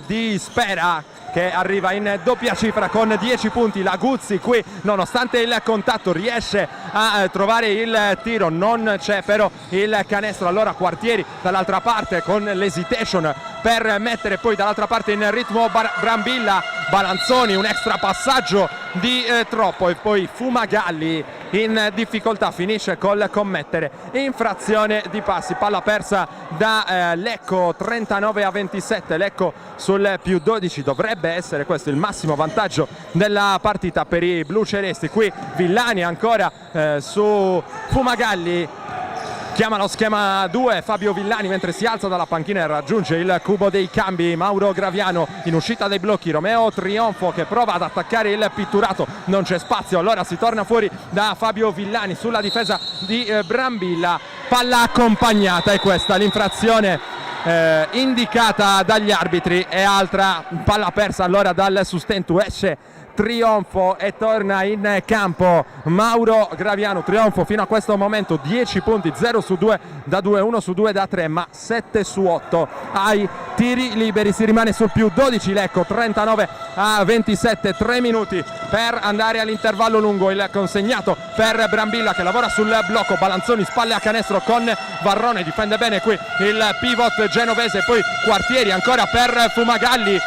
di Spera, che arriva in doppia cifra con 10 punti. Laguzzi qui, nonostante il contatto, riesce a trovare il tiro, non c'è però il canestro. Allora Quartieri dall'altra parte con l'hesitation per mettere poi dall'altra parte in ritmo Brambilla. Balanzoni, un extra passaggio di troppo, e poi Fumagalli in difficoltà finisce col commettere infrazione di passi. Palla persa da Lecco, 39-27, Lecco sul più 12, dovrebbe essere questo il massimo vantaggio della partita per i blu celesti. Qui Villani ancora su Fumagalli, chiama lo schema 2 Fabio Villani mentre si alza dalla panchina e raggiunge il cubo dei cambi. Mauro Graviano in uscita dai blocchi, Romeo Trionfo che prova ad attaccare il pitturato, non c'è spazio, allora si torna fuori da Fabio Villani sulla difesa di Brambilla. Palla accompagnata, e questa l'infrazione indicata dagli arbitri, e altra palla persa allora dal Sustentu. Esce Trionfo e torna in campo Mauro Graviano. Trionfo fino a questo momento 10 punti, 0 su 2 da 2, 1 su 2 da 3, ma 7 su 8 ai tiri liberi. Si rimane sul più 12 Lecco, 39-27, 3 minuti per andare all'intervallo lungo. Il consegnato per Brambilla che lavora sul blocco. Balanzoni, spalle a canestro con Varrone, difende bene qui il pivot genovese. Poi Quartieri ancora per Fumagalli,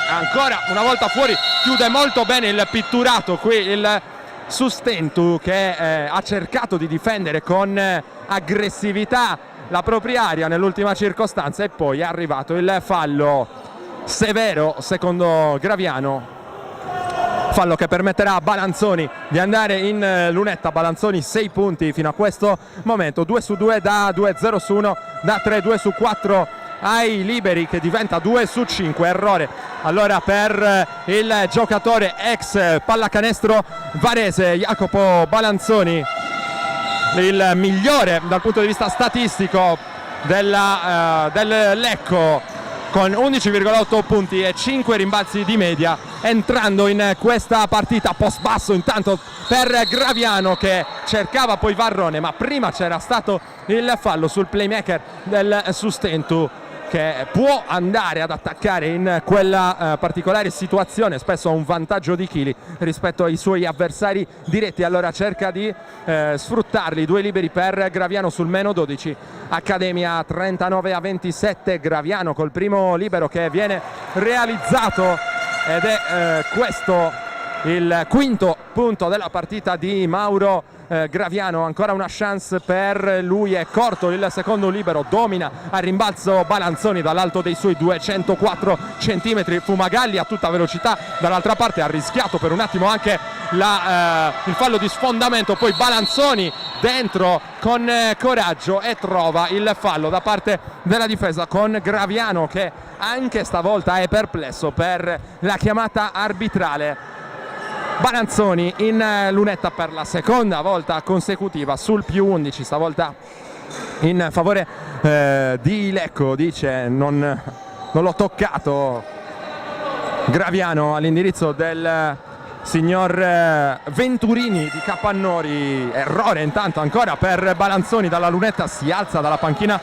ancora una volta fuori, chiude molto bene il pitturato qui il Sustentu, che ha cercato di difendere con aggressività la propria area nell'ultima circostanza, e poi è arrivato il fallo severo secondo Graviano, fallo che permetterà a Balanzoni di andare in lunetta. Balanzoni 6 punti fino a questo momento, 2 su 2 da 2, 0 su 1 da 3, 2 su 4 ai liberi, che diventa 2 su 5. Errore allora per il giocatore ex pallacanestro varese Jacopo Balanzoni, il migliore dal punto di vista statistico del Lecco, con 11,8 punti e 5 rimbalzi di media, entrando in questa partita. Post basso intanto per Graviano che cercava poi Varrone, ma prima c'era stato il fallo sul playmaker del Sustentu, che può andare ad attaccare in quella particolare situazione, spesso ha un vantaggio di chili rispetto ai suoi avversari diretti, allora cerca di sfruttarli. 2 liberi per Graviano sul meno 12. Accademia 39-27, Graviano col primo libero che viene realizzato, ed è questo il quinto punto della partita di Mauro Graviano. Ancora una chance per lui, è corto il secondo libero, domina a rimbalzo Balanzoni dall'alto dei suoi 204 centimetri. Fumagalli a tutta velocità dall'altra parte, ha rischiato per un attimo anche il fallo di sfondamento, poi Balanzoni dentro con coraggio e trova il fallo da parte della difesa, con Graviano che anche stavolta è perplesso per la chiamata arbitrale. Balanzoni in lunetta per la seconda volta consecutiva sul più 11, stavolta in favore di Lecco. Dice non l'ho toccato Graviano all'indirizzo del signor Venturini di Capannori. Errore intanto ancora per Balanzoni dalla lunetta, si alza dalla panchina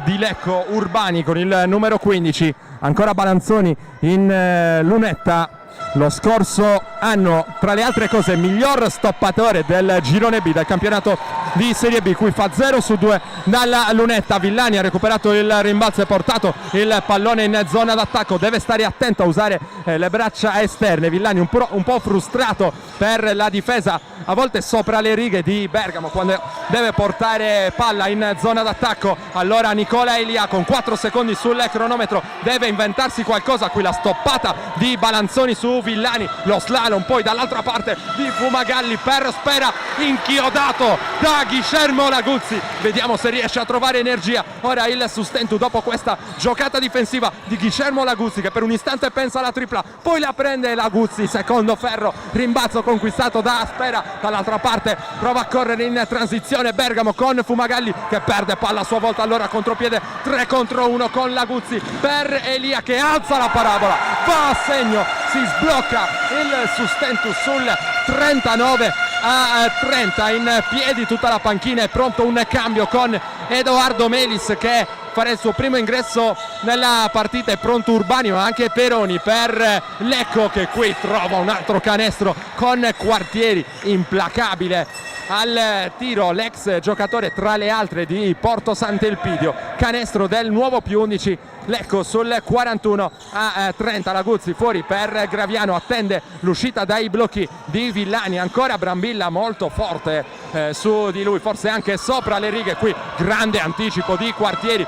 di Lecco Urbani con il numero 15. Ancora Balanzoni in lunetta. Lo scorso anno, tra le altre cose, miglior stoppatore del girone B del campionato di Serie B, qui fa 0 su 2 dalla lunetta. Villani ha recuperato il rimbalzo e portato il pallone in zona d'attacco, deve stare attento a usare le braccia esterne. Villani un po' frustrato per la difesa, a volte sopra le righe di Bergamo quando deve portare palla in zona d'attacco. Allora Nicola Elia con 4 secondi sul cronometro deve inventarsi qualcosa. Qui la stoppata di Balanzoni su Villani, lo slalom poi dall'altra parte di Fumagalli per Spera, inchiodato da Guillermo Laguzzi. Vediamo se riesce a trovare energia ora il sustento dopo questa giocata difensiva di Guillermo Laguzzi, che per un istante pensa alla tripla, poi la prende Laguzzi, secondo ferro, rimbalzo conquistato da Spera. Dall'altra parte prova a correre in transizione Bergamo con Fumagalli che perde palla a sua volta, allora contropiede 3 contro 1 con Laguzzi per Elia che alza la parabola, va a segno, si sblocca il sustento sul 39 a 30, in piedi tutta la panchina, è pronto un cambio con Edoardo Melis che farà il suo primo ingresso nella partita. È pronto Urbani ma anche Peroni per Lecco che qui trova un altro canestro con Quartieri, implacabile al tiro l'ex giocatore tra le altre di Porto Sant'Elpidio. Canestro del nuovo più 11 Lecco sul 41 a 30. Laguzzi fuori per Graviano, attende l'uscita dai blocchi di Villani, ancora Brambilla molto forte su di lui, forse anche sopra le righe. Qui grande anticipo di Quartieri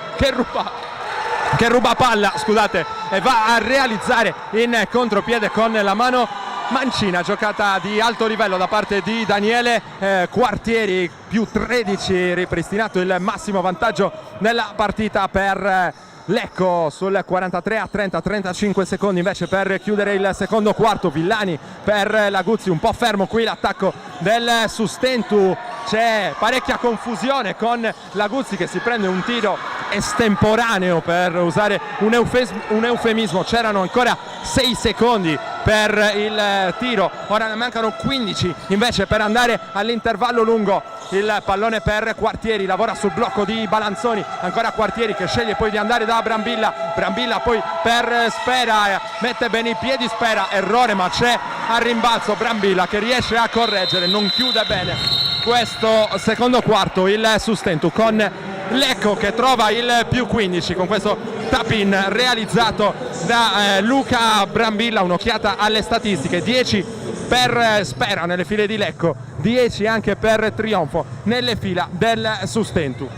che ruba palla, scusate, e va a realizzare in contropiede con la mano mancina, giocata di alto livello da parte di Daniele Quartieri, più 13, ripristinato il massimo vantaggio nella partita per Lecco sul 43 a 30, 35 secondi invece per chiudere il secondo quarto. Villani per Laguzzi, un po' fermo qui l'attacco del Sustentu, c'è parecchia confusione con Laguzzi che si prende un tiro estemporaneo, per usare un eufemismo. C'erano ancora 6 secondi per il tiro, ora ne mancano 15 invece per andare all'intervallo lungo. Il pallone per Quartieri, lavora sul blocco di Balanzoni, ancora Quartieri che sceglie poi di andare da Brambilla poi per Spera, mette bene i piedi Spera, errore ma c'è al rimbalzo Brambilla che riesce a correggere, non chiude bene questo secondo quarto il sustento, con Lecco che trova il più 15 con questo tap-in realizzato da Luca Brambilla. Un'occhiata alle statistiche: 10 per Spera nelle file di Lecco, 10 anche per Trionfo nelle fila del Sustentu.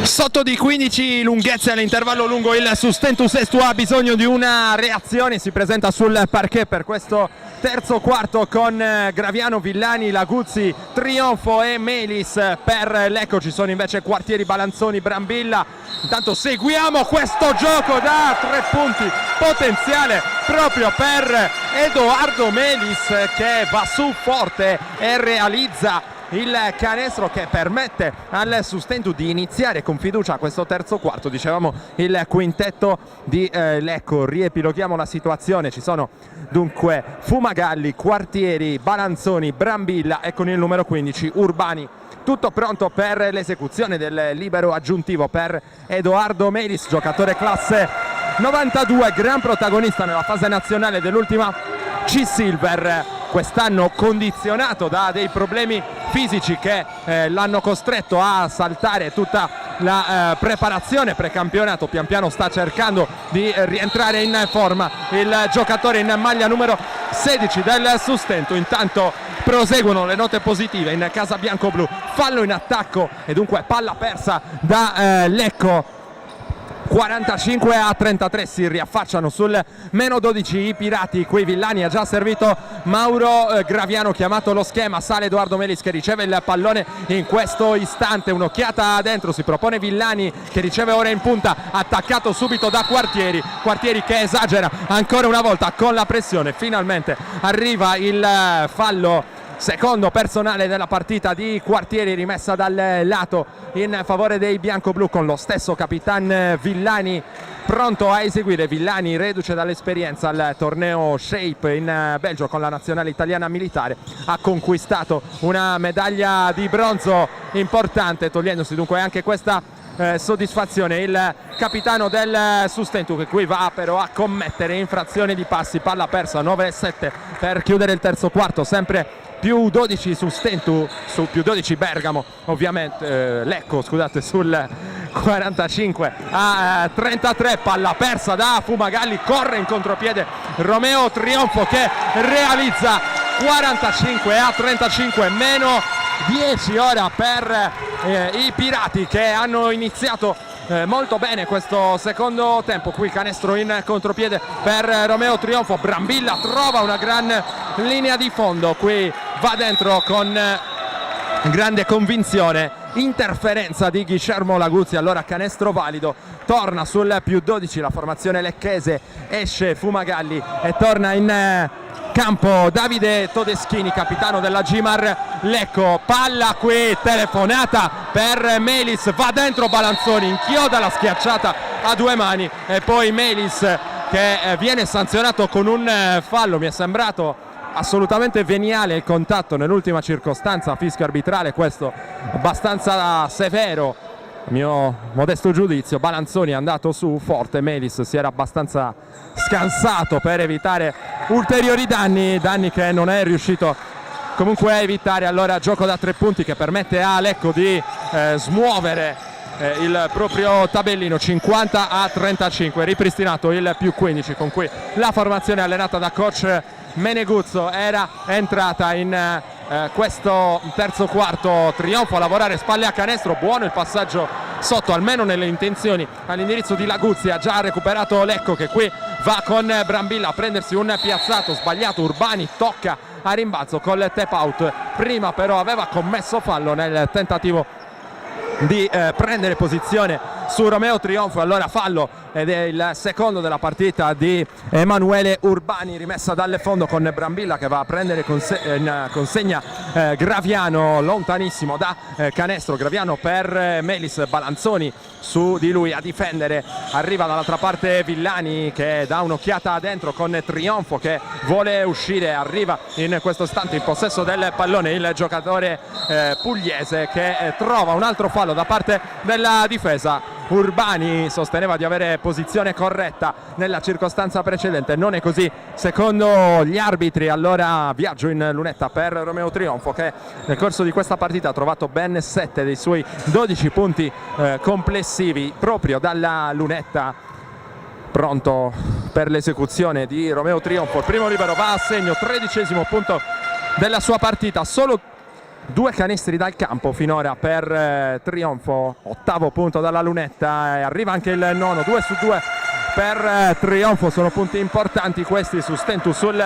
Sotto di 15 lunghezze all'intervallo lungo, il Sustentu Sestu ha bisogno di una reazione, si presenta sul parquet per questo terzo quarto con Graviano, Villani, Laguzzi, Trionfo e Melis. Per Lecco ci sono invece Quartieri, Balanzoni, Brambilla. Intanto seguiamo questo gioco da 3 punti potenziale proprio per Edoardo Melis che va su forte e realizza il canestro che permette al Sustentu di iniziare con fiducia questo terzo quarto. Dicevamo il quintetto di Lecco, riepiloghiamo la situazione. Ci sono dunque Fumagalli, Quartieri, Balanzoni, Brambilla e con il numero 15 Urbani tutto pronto per l'esecuzione del libero aggiuntivo per Edoardo Melis, giocatore classe 92, gran protagonista nella fase nazionale dell'ultima C-Silver, quest'anno condizionato da dei problemi fisici che l'hanno costretto a saltare tutta la preparazione precampionato. Pian piano sta cercando di rientrare in forma il giocatore in maglia numero 16 del Sustento. Intanto proseguono le note positive in casa bianco-blu, fallo in attacco e dunque palla persa da Lecco. 45-33 si riaffacciano sul meno 12 i pirati. Qui Villani ha già servito Mauro Graviano, chiamato lo schema, sale Edoardo Melis che riceve il pallone in questo istante, un'occhiata dentro, si propone Villani che riceve ora in punta, attaccato subito da Quartieri che esagera ancora una volta con la pressione. Finalmente arriva il fallo secondo personale della partita di Quartieri, rimessa dal lato in favore dei bianco-blu con lo stesso capitan Villani pronto a eseguire. Villani, reduce dall'esperienza al torneo Shape in Belgio con la nazionale italiana militare, ha conquistato una medaglia di bronzo importante, togliendosi dunque anche questa soddisfazione. Il capitano del Sustento che qui va però a commettere infrazione di passi, palla persa, 9-7 per chiudere il terzo quarto, sempre più 12 Sustento su più 12 Bergamo, ovviamente Lecco scusate, sul 45-33, palla persa da Fumagalli, corre in contropiede Romeo Trionfo che realizza 45-35, meno 10 ora per i pirati che hanno iniziato molto bene questo secondo tempo. Qui canestro in contropiede per Romeo Trionfo, Brambilla trova una gran linea di fondo, qui va dentro con grande convinzione, interferenza di Guillermo Laguzzi, allora canestro valido, torna sul più 12 la formazione lecchese, esce Fumagalli e torna in campo Davide Todeschini, capitano della Gimar Lecco. Palla qui, telefonata per Melis, va dentro Balanzoni, inchioda la schiacciata a due mani e poi Melis che viene sanzionato con un fallo. Mi è sembrato assolutamente veniale il contatto nell'ultima circostanza, fischio arbitrale questo abbastanza severo, mio modesto giudizio. Balanzoni è andato su forte, Melis si era abbastanza scansato per evitare ulteriori danni che non è riuscito comunque a evitare. Allora gioco da 3 punti che permette a Lecco di smuovere il proprio tabellino, 50-35, ripristinato il più 15 con cui la formazione allenata da coach Meneguzzo era entrata in questo terzo quarto. Trionfo a lavorare spalle a canestro, buono il passaggio sotto, almeno nelle intenzioni, all'indirizzo di Laguzzi. Ha già recuperato Lecco che qui va con Brambilla a prendersi un piazzato sbagliato. Urbani tocca a rimbalzo col tap out, prima però aveva commesso fallo nel tentativo di prendere posizione su Romeo Trionfo, allora fallo ed è il secondo della partita di Emanuele Urbani, rimessa dal fondo con Brambilla che va a prendere in consegna Graviano, lontanissimo da canestro. Graviano per Melis, Balanzoni su di lui a difendere, arriva dall'altra parte Villani che dà un'occhiata dentro con Trionfo che vuole uscire, arriva in questo istante in possesso del pallone il giocatore pugliese che trova un altro fallo da parte della difesa. Urbani sosteneva di avere posizione corretta nella circostanza precedente, non è così secondo gli arbitri. Allora viaggio in lunetta per Romeo Trionfo che nel corso di questa partita ha trovato ben 7 dei suoi 12 punti complessivi proprio dalla lunetta, pronto per l'esecuzione di Romeo Trionfo. Il primo libero va a segno, 13° punto della sua partita, solo 2 canestri dal campo finora per Trionfo, 8° punto dalla lunetta e arriva anche il nono, 2 su 2 per Trionfo, sono punti importanti questi. Sustento sul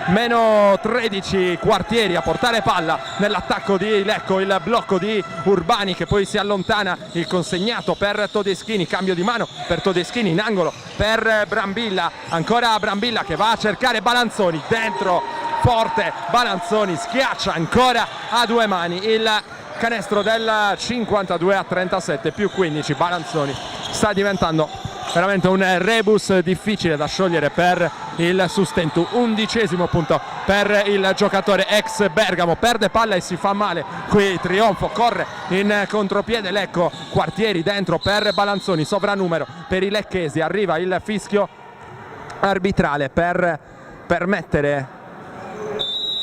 meno 13, Quartieri a portare palla nell'attacco di Lecco, il blocco di Urbani che poi si allontana, il consegnato per Todeschini, cambio di mano per Todeschini in angolo per Brambilla, ancora Brambilla che va a cercare Balanzoni, dentro forte Balanzoni, schiaccia ancora a due mani il canestro del 52-37 più 15. Balanzoni sta diventando veramente un rebus difficile da sciogliere per il Sustentu. 11° punto per il giocatore ex Bergamo, perde palla e si fa male qui Trionfo, corre in contropiede Lecco, Quartieri dentro per Balanzoni, sovranumero per i lecchesi, arriva il fischio arbitrale per permettere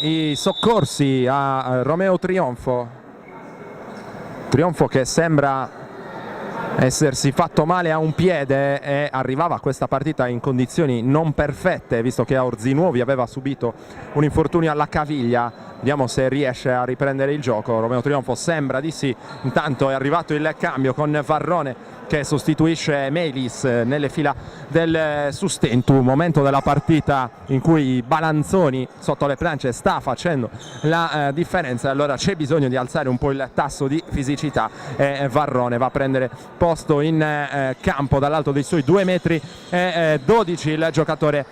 i soccorsi a Romeo Trionfo che sembra essersi fatto male a un piede e arrivava a questa partita in condizioni non perfette, visto che a Orzinuovi aveva subito un infortunio alla caviglia. Vediamo se riesce a riprendere il gioco. Romeo Trionfo sembra di sì. Intanto è arrivato il cambio con Varrone che sostituisce Melis nelle fila del Sustentu. Momento della partita in cui Balanzoni sotto le planche sta facendo la differenza, allora c'è bisogno di alzare un po' il tasso di fisicità e Varrone va a prendere posto in campo dall'alto dei suoi 2,12 m il giocatore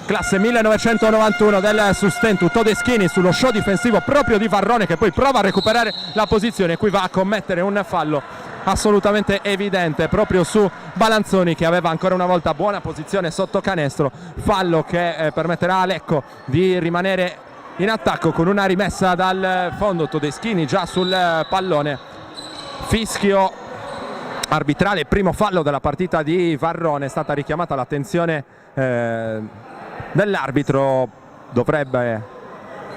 classe 1991 del Sustentu, Todeschini sullo show difensivo proprio di Varrone, che poi prova a recuperare la posizione. Qui va a commettere un fallo assolutamente evidente proprio su Balanzoni, che aveva ancora una volta buona posizione sotto canestro. Fallo che permetterà a Lecco di rimanere in attacco con una rimessa dal fondo. Todeschini già sul pallone, fischio arbitrale, primo fallo della partita di Varrone. È stata richiamata l'attenzione dell'arbitro, dovrebbe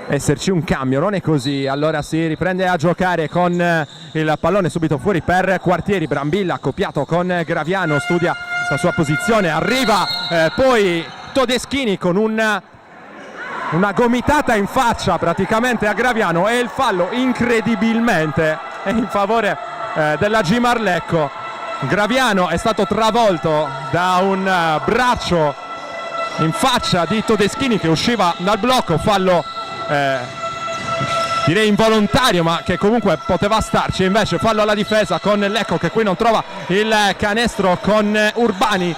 esserci un cambio, non è così. Allora si riprende a giocare con il pallone subito fuori per Quartieri. Brambilla accoppiato con Graviano, studia la sua posizione, arriva poi Todeschini con una gomitata in faccia praticamente a Graviano, e il fallo incredibilmente è in favore della Gimar Lecco. Graviano è stato travolto da un braccio in faccia di Todeschini che usciva dal blocco, fallo direi involontario, ma che comunque poteva starci. Invece fallo alla difesa con Lecco, che qui non trova il canestro con Urbani.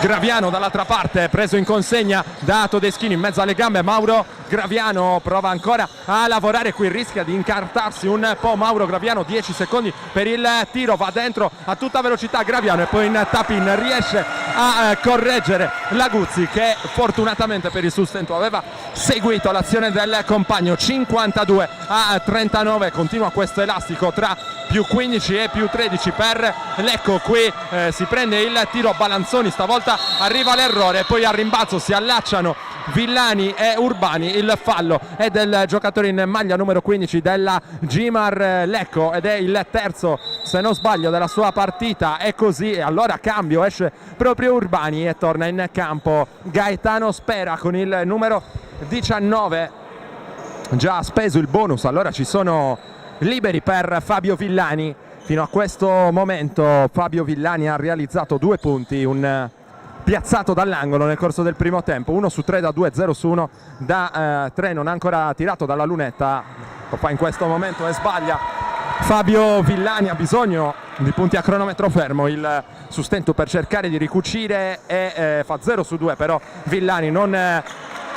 Graviano dall'altra parte, preso in consegna da Todeschini in mezzo alle gambe. Mauro Graviano prova ancora a lavorare, qui rischia di incartarsi un po' Mauro Graviano. 10 secondi per il tiro, va dentro a tutta velocità Graviano e poi in tap-in riesce a correggere Laguzzi, che fortunatamente per il Sustentu aveva seguito l'azione del compagno. 52-39, continua questo elastico tra più 15 e più 13 per Lecco. Qui si prende il tiro Balanzoni, stavolta arriva l'errore, poi a rimbalzo si allacciano Villani e Urbani. Il fallo è del giocatore in maglia numero 15 della Gimar Lecco ed è il terzo, se non sbaglio, della sua partita. È così, e allora cambio, esce proprio Urbani e torna in campo Gaetano Spera con il numero 19. Già speso il bonus, allora ci sono liberi per Fabio Villani. Fino a questo momento Fabio Villani ha realizzato 2 punti, un piazzato dall'angolo nel corso del primo tempo, 1 su 3 da 2, 0 su 1 da 3, non ha ancora tirato dalla lunetta, lo fa in questo momento e sbaglia. Fabio Villani ha bisogno di punti a cronometro fermo il Sustentu per cercare di ricucire e fa 0 su 2, però Villani non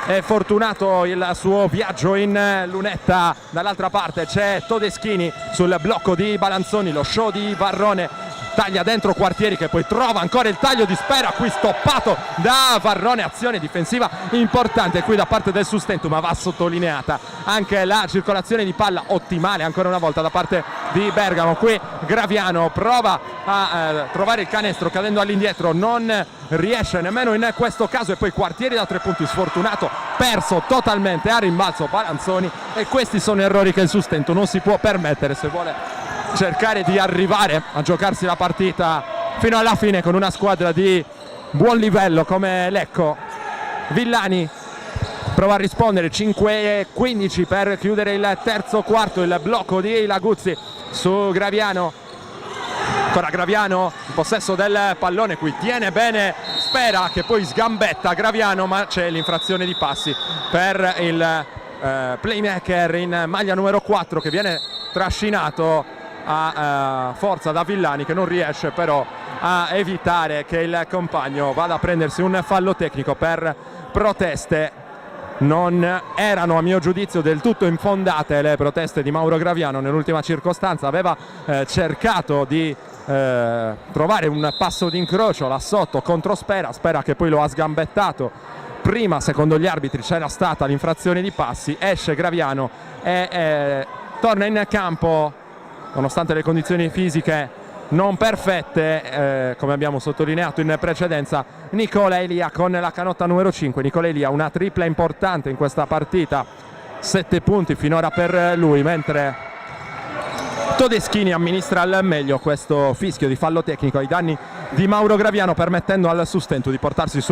è fortunato il suo viaggio in lunetta. Dall'altra parte c'è Todeschini sul blocco di Balanzoni, lo show di Varrone, taglia dentro Quartieri che poi trova ancora il taglio di Spera, qui stoppato da Varrone. Azione difensiva importante qui da parte del Sustentu, ma va sottolineata anche la circolazione di palla ottimale ancora una volta da parte di Bergamo. Qui Graviano prova a trovare il canestro cadendo all'indietro, non riesce nemmeno in questo caso, e poi Quartieri da 3 punti sfortunato, perso totalmente a rimbalzo Balanzoni. E questi sono errori che il Sustentu non si può permettere se vuole cercare di arrivare a giocarsi la partita fino alla fine con una squadra di buon livello come Lecco. Villani prova a rispondere, 5-15 per chiudere il terzo quarto. Il blocco di Laguzzi su Graviano, ancora Graviano in possesso del pallone, qui tiene bene Spera che poi sgambetta Graviano, ma c'è l'infrazione di passi per il playmaker in maglia numero 4 che viene trascinato a forza da Villani, che non riesce però a evitare che il compagno vada a prendersi un fallo tecnico per proteste. Non erano a mio giudizio del tutto infondate le proteste di Mauro Graviano nell'ultima circostanza, aveva cercato di trovare un passo d'incrocio là sotto contro Spera che poi lo ha sgambettato. Prima, secondo gli arbitri, c'era stata l'infrazione di passi, esce Graviano e torna in campo, nonostante le condizioni fisiche non perfette, come abbiamo sottolineato in precedenza, Nicola Elia con la canotta numero 5. Nicola Elia, una tripla importante in questa partita, 7 punti finora per lui, mentre Todeschini amministra al meglio questo fischio di fallo tecnico ai danni di Mauro Graviano, permettendo al Sustento di portarsi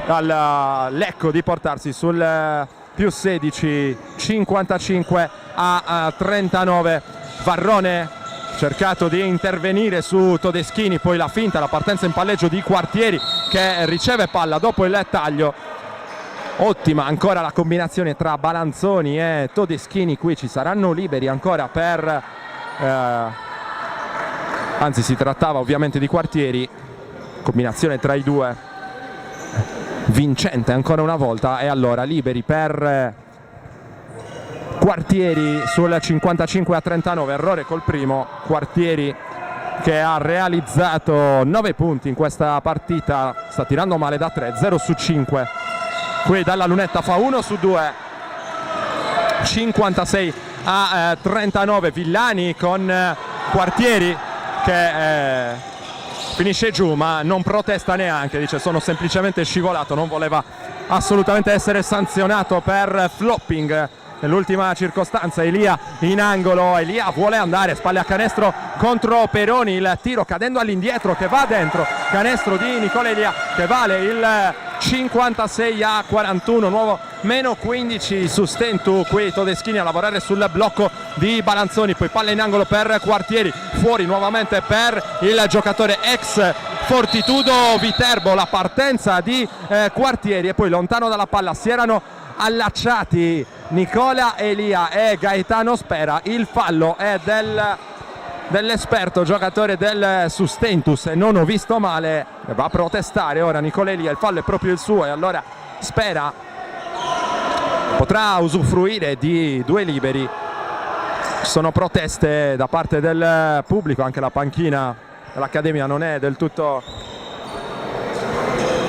al Lecco di portarsi sul più 16, 55 a 39. Varrone cercato di intervenire su Todeschini, poi la finta, la partenza in palleggio di Quartieri che riceve palla dopo il taglio. Ottima ancora la combinazione tra Balanzoni e Todeschini, qui ci saranno liberi ancora per anzi si trattava ovviamente di Quartieri, combinazione tra i due vincente ancora una volta, e allora liberi per Quartieri sul 55 a 39, errore col primo. Quartieri che ha realizzato 9 punti in questa partita, sta tirando male da 3, 0 su 5, qui dalla lunetta fa 1 su 2, 56 a 39. Villani con Quartieri che finisce giù ma non protesta neanche, dice sono semplicemente scivolato, non voleva assolutamente essere sanzionato per flopping. Nell'ultima circostanza Elia in angolo, Elia vuole andare, spalle a canestro contro Peroni, il tiro cadendo all'indietro che va dentro, canestro di Nicola Elia che vale il 56 a 41, nuovo meno 15 su Stentu. Qui Todeschini a lavorare sul blocco di Balanzoni, poi palla in angolo per Quartieri, fuori nuovamente per il giocatore ex Fortitudo Viterbo, la partenza di Quartieri, e poi lontano dalla palla si erano allacciati Nicola Elia e Gaetano Spera. Il fallo è dell'esperto giocatore del Sustentus e non ho visto male, va a protestare ora Nicola Elia, il fallo è proprio il suo, e allora Spera potrà usufruire di 2 liberi. Ci sono proteste da parte del pubblico, anche la panchina dell'Accademia non è del tutto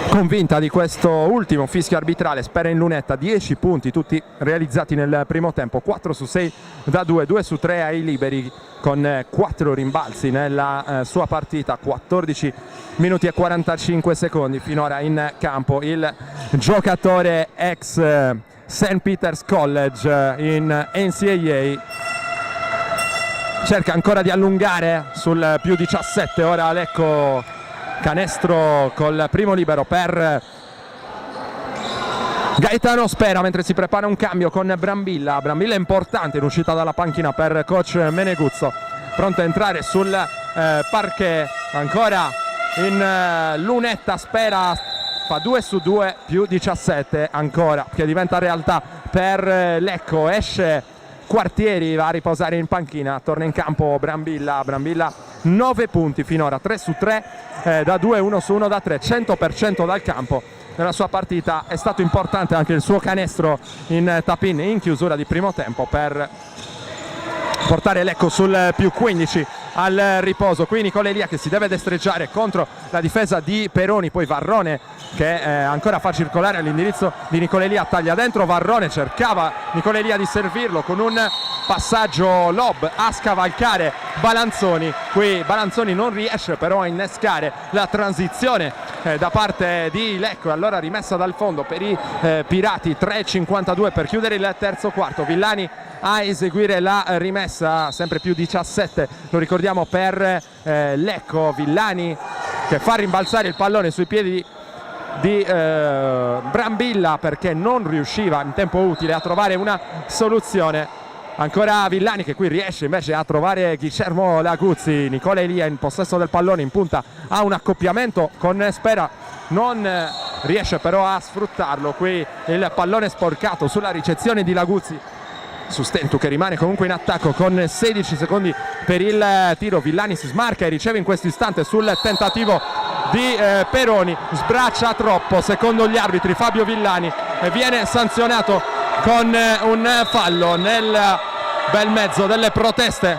convinta di questo ultimo fischio arbitrale. Spera in lunetta, 10 punti tutti realizzati nel primo tempo, 4 su 6 da 2, 2 su 3 ai liberi, con 4 rimbalzi nella sua partita, 14 minuti e 45 secondi finora in campo il giocatore ex St. Peter's College in NCAA. Cerca ancora di allungare sul più 17, ora Lecco, canestro col primo libero per Gaetano Spera, mentre si prepara un cambio con Brambilla. Brambilla importante in uscita dalla panchina per coach Meneguzzo, pronto a entrare sul parquet. Ancora in lunetta Spera, fa 2 su 2 più 17 ancora, che diventa realtà per Lecco. Esce Quartieri, va a riposare in panchina, torna in campo Brambilla. 9 punti finora, 3 su 3 da 2, 1 su 1 da 3, 100% dal campo nella sua partita. È stato importante anche il suo canestro in tap-in in chiusura di primo tempo per portare Lecco sul più 15 al riposo. Qui Nicola Elia che si deve destreggiare contro la difesa di Peroni, poi Varrone che ancora fa circolare all'indirizzo di Nicola Elia, taglia dentro. Varrone cercava Nicola Elia di servirlo con un passaggio lob a scavalcare Balanzoni. Qui Balanzoni non riesce però a innescare la transizione da parte di Lecco, e allora rimessa dal fondo per i Pirati. 3,52 per chiudere il terzo quarto. Villani a eseguire la rimessa, sempre più 17, lo ricordiamo, per Lecco. Villani che fa rimbalzare il pallone sui piedi di Brambilla perché non riusciva in tempo utile a trovare una soluzione. Ancora Villani che qui riesce invece a trovare Guillermo Laguzzi. Nicola Elia in possesso del pallone, in punta a un accoppiamento con Spera, non riesce però a sfruttarlo. Qui il pallone sporcato sulla ricezione di Laguzzi. Sustentu che rimane comunque in attacco con 16 secondi per il tiro. Villani si smarca e riceve in questo istante sul tentativo di Peroni, sbraccia troppo secondo gli arbitri Fabio Villani e viene sanzionato con un fallo nel bel mezzo delle proteste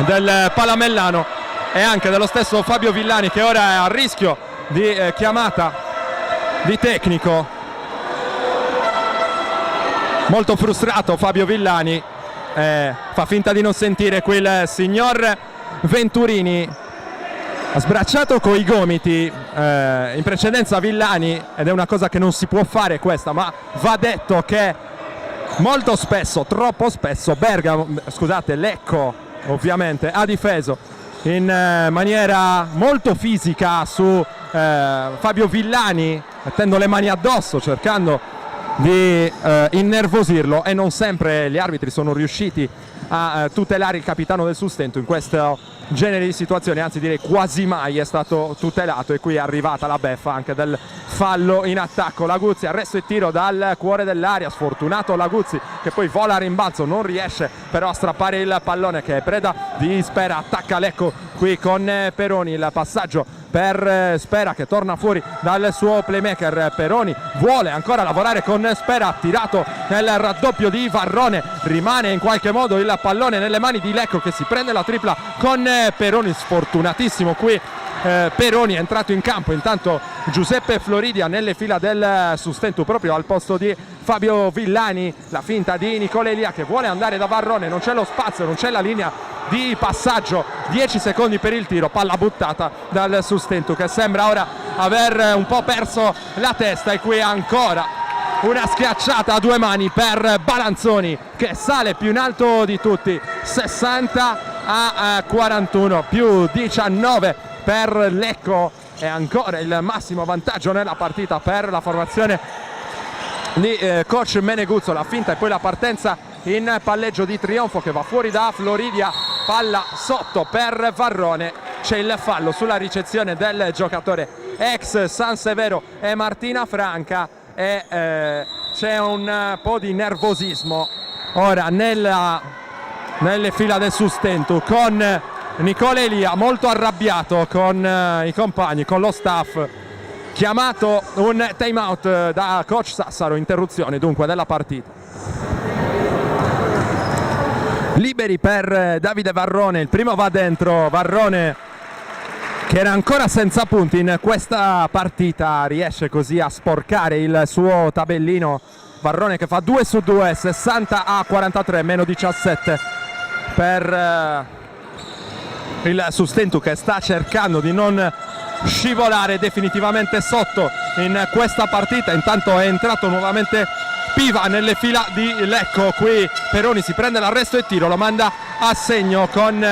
del Palamellano. e anche dello stesso Fabio Villani, che ora è a rischio di chiamata di tecnico. Molto frustrato Fabio Villani, fa finta di non sentire quel signor Venturini. Ha sbracciato coi gomiti in precedenza Villani, ed è una cosa che non si può fare questa, ma va detto che molto spesso, troppo spesso, Lecco ovviamente ha difeso in maniera molto fisica su Fabio Villani, mettendo le mani addosso, cercando di innervosirlo, e non sempre gli arbitri sono riusciti a tutelare il capitano del Sustento in questo genere di situazioni, anzi direi quasi mai è stato tutelato, e qui è arrivata la beffa anche del fallo in attacco. Laguzzi, arresto e tiro dal cuore dell'area, sfortunato Laguzzi che poi vola a rimbalzo, non riesce però a strappare il pallone che è preda di Spera. Attacca Lecco qui con Peroni, il passaggio per Spera che torna fuori dal suo playmaker. Peroni vuole ancora lavorare con Spera, tirato nel raddoppio di Varrone, rimane in qualche modo il pallone nelle mani di Lecco che si prende la tripla con Peroni. Sfortunatissimo qui Peroni, è entrato in campo intanto Giuseppe Floridia nelle fila del Sustento proprio al posto di Fabio Villani. La finta di Nicola Elia che vuole andare da Varrone, non c'è lo spazio, non c'è la linea di passaggio, 10 secondi per il tiro, palla buttata dal Sustento che sembra ora aver un po' perso la testa, e qui ancora una schiacciata a due mani per Balanzoni che sale più in alto di tutti, 60-41, più 19 per Lecco, e ancora il massimo vantaggio nella partita per la formazione di coach Meneguzzo. La finta e poi la partenza in palleggio di Trionfo che va fuori da Floridia, palla sotto per Varrone, c'è il fallo sulla ricezione del giocatore ex San Severo e Martina Franca, e c'è un po' di nervosismo ora nelle fila del Sustento, con Nicola Elia molto arrabbiato con i compagni, con lo staff. Chiamato un time out da coach Sassaro, interruzione dunque della partita. Liberi per Davide Varrone, il primo va dentro. Varrone che era ancora senza punti in questa partita riesce così a sporcare il suo tabellino. Varrone che fa 2 su 2, 60-43, meno 17 per il Sustento che sta cercando di non scivolare definitivamente sotto in questa partita. Intanto è entrato nuovamente Piva nelle fila di Lecco, qui Peroni si prende l'arresto e tiro, lo manda a segno con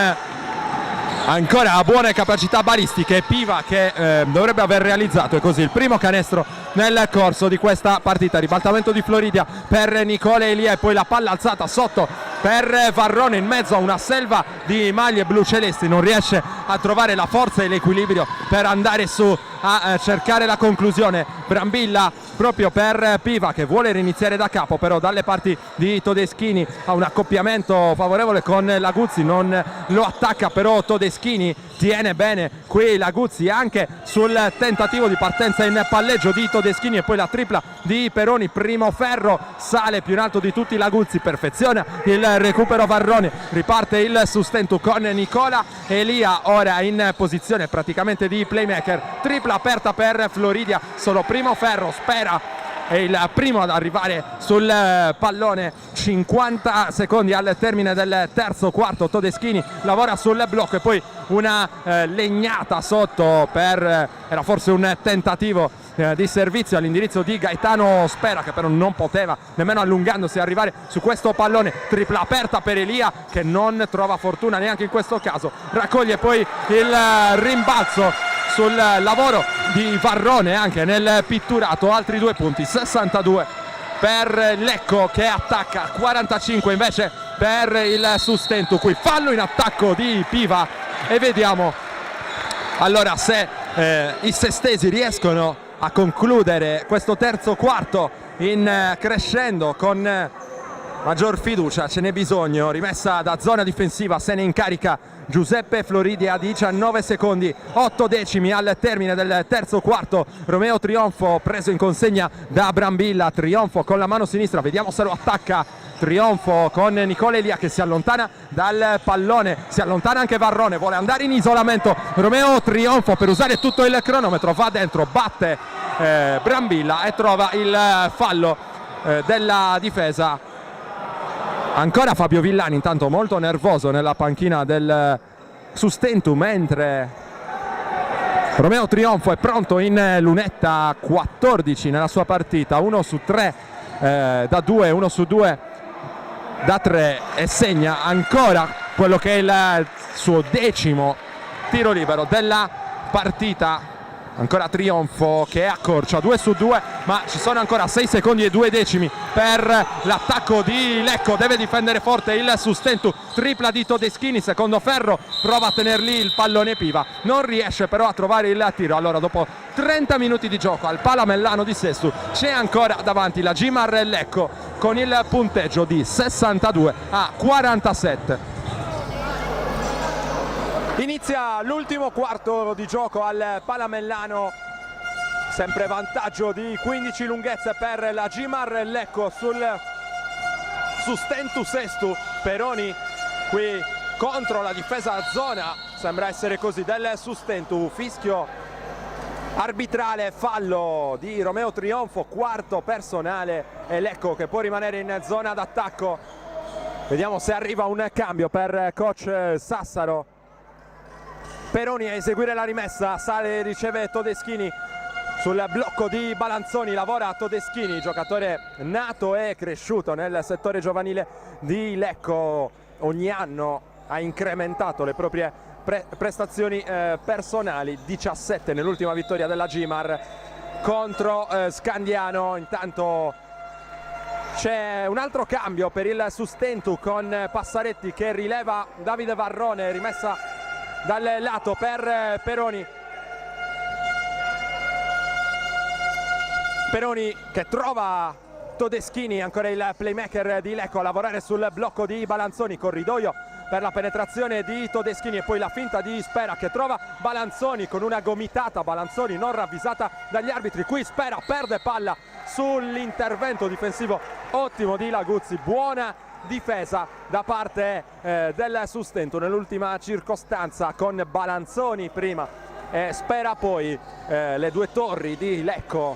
ancora buone capacità balistiche. Piva che dovrebbe aver realizzato, e così il primo canestro nel corso di questa partita. Ribaltamento di Floridia per Nicola Elia e poi la palla alzata sotto per Varrone in mezzo a una selva di maglie blu celesti, non riesce a trovare la forza e l'equilibrio per andare su a cercare la conclusione. Brambilla proprio per Piva che vuole riniziare da capo, però dalle parti di Todeschini ha un accoppiamento favorevole con Laguzzi, non lo attacca però Todeschini, tiene bene qui Laguzzi anche sul tentativo di partenza in palleggio di Todeschini, e poi la tripla di Peroni, primo ferro, sale più in alto di tutti Laguzzi, perfeziona il recupero Varrone, riparte il Sustento con Nicola Elia ora in posizione praticamente di playmaker, tripla aperta per Floridia, solo primo ferro, Spera è il primo ad arrivare sul pallone. 50 secondi al termine del terzo quarto, Todeschini lavora sul blocco e poi una legnata sotto per era forse un tentativo di servizio all'indirizzo di Gaetano Spera, che però non poteva nemmeno allungandosi arrivare su questo pallone. Tripla aperta per Elia che non trova fortuna neanche in questo caso, raccoglie poi il rimbalzo sul lavoro di Varrone anche nel pitturato. Altri 2 punti, 62 per Lecco che attacca, 45 invece per il Sustento. Qui fallo in attacco di Piva e vediamo allora se i sestesi riescono a concludere questo terzo quarto in crescendo con maggior fiducia. Ce n'è bisogno, rimessa da zona difensiva, se ne incarica Giuseppe Floridi a 19 secondi, 8 decimi al termine del terzo quarto. Romeo Trionfo preso in consegna da Brambilla, Trionfo con la mano sinistra, vediamo se lo attacca trionfo con Nicola Elia che si allontana dal pallone, si allontana anche Varrone, vuole andare in isolamento Romeo Trionfo per usare tutto il cronometro, va dentro, batte Brambilla e trova il fallo della difesa. Ancora Fabio Villani intanto molto nervoso nella panchina del Sustentu, mentre Romeo Trionfo è pronto in lunetta, 14 nella sua partita, 1 su 3 da 2, 1 su 2 da 3 e segna ancora quello che è il suo 10° tiro libero della partita. Ancora Trionfo che accorcia, 2 su 2, ma ci sono ancora 6 secondi e 2 decimi per l'attacco di Lecco. Deve difendere forte il Sustentu, tripla di Todeschini, secondo ferro, prova a tenerli il pallone Piva, non riesce però a trovare il tiro. Allora dopo 30 minuti di gioco al Palamellano di Sestu c'è ancora davanti la Gimar Lecco con il punteggio di 62-47. Inizia l'ultimo quarto di gioco al Palamellano, sempre vantaggio di 15 lunghezze per la Gimar Lecco sul Sustentu Sestu. Peroni qui contro la difesa zona, sembra essere così, del Sustentu. Fischio arbitrale, fallo di Romeo Trionfo, quarto personale, e Lecco che può rimanere in zona d'attacco. Vediamo se arriva un cambio per coach Sassaro. Peroni a eseguire la rimessa, sale e riceve Todeschini sul blocco di Balanzoni, lavora Todeschini, giocatore nato e cresciuto nel settore giovanile di Lecco, ogni anno ha incrementato le proprie prestazioni personali, 17 nell'ultima vittoria della Gimar contro Scandiano. Intanto c'è un altro cambio per il Sustentu con Passaretti che rileva Davide Varrone, rimessa dal lato per Peroni. Peroni che trova Todeschini, ancora il playmaker di Lecco, a lavorare sul blocco di Balanzoni, corridoio per la penetrazione di Todeschini e poi la finta di Spera che trova Balanzoni con una gomitata, Balanzoni non ravvisata dagli arbitri. Qui Spera perde palla sull'intervento difensivo ottimo di Laguzzi, buona difesa da parte del Sustentu nell'ultima circostanza con Balanzoni prima e Spera poi. Le due torri di Lecco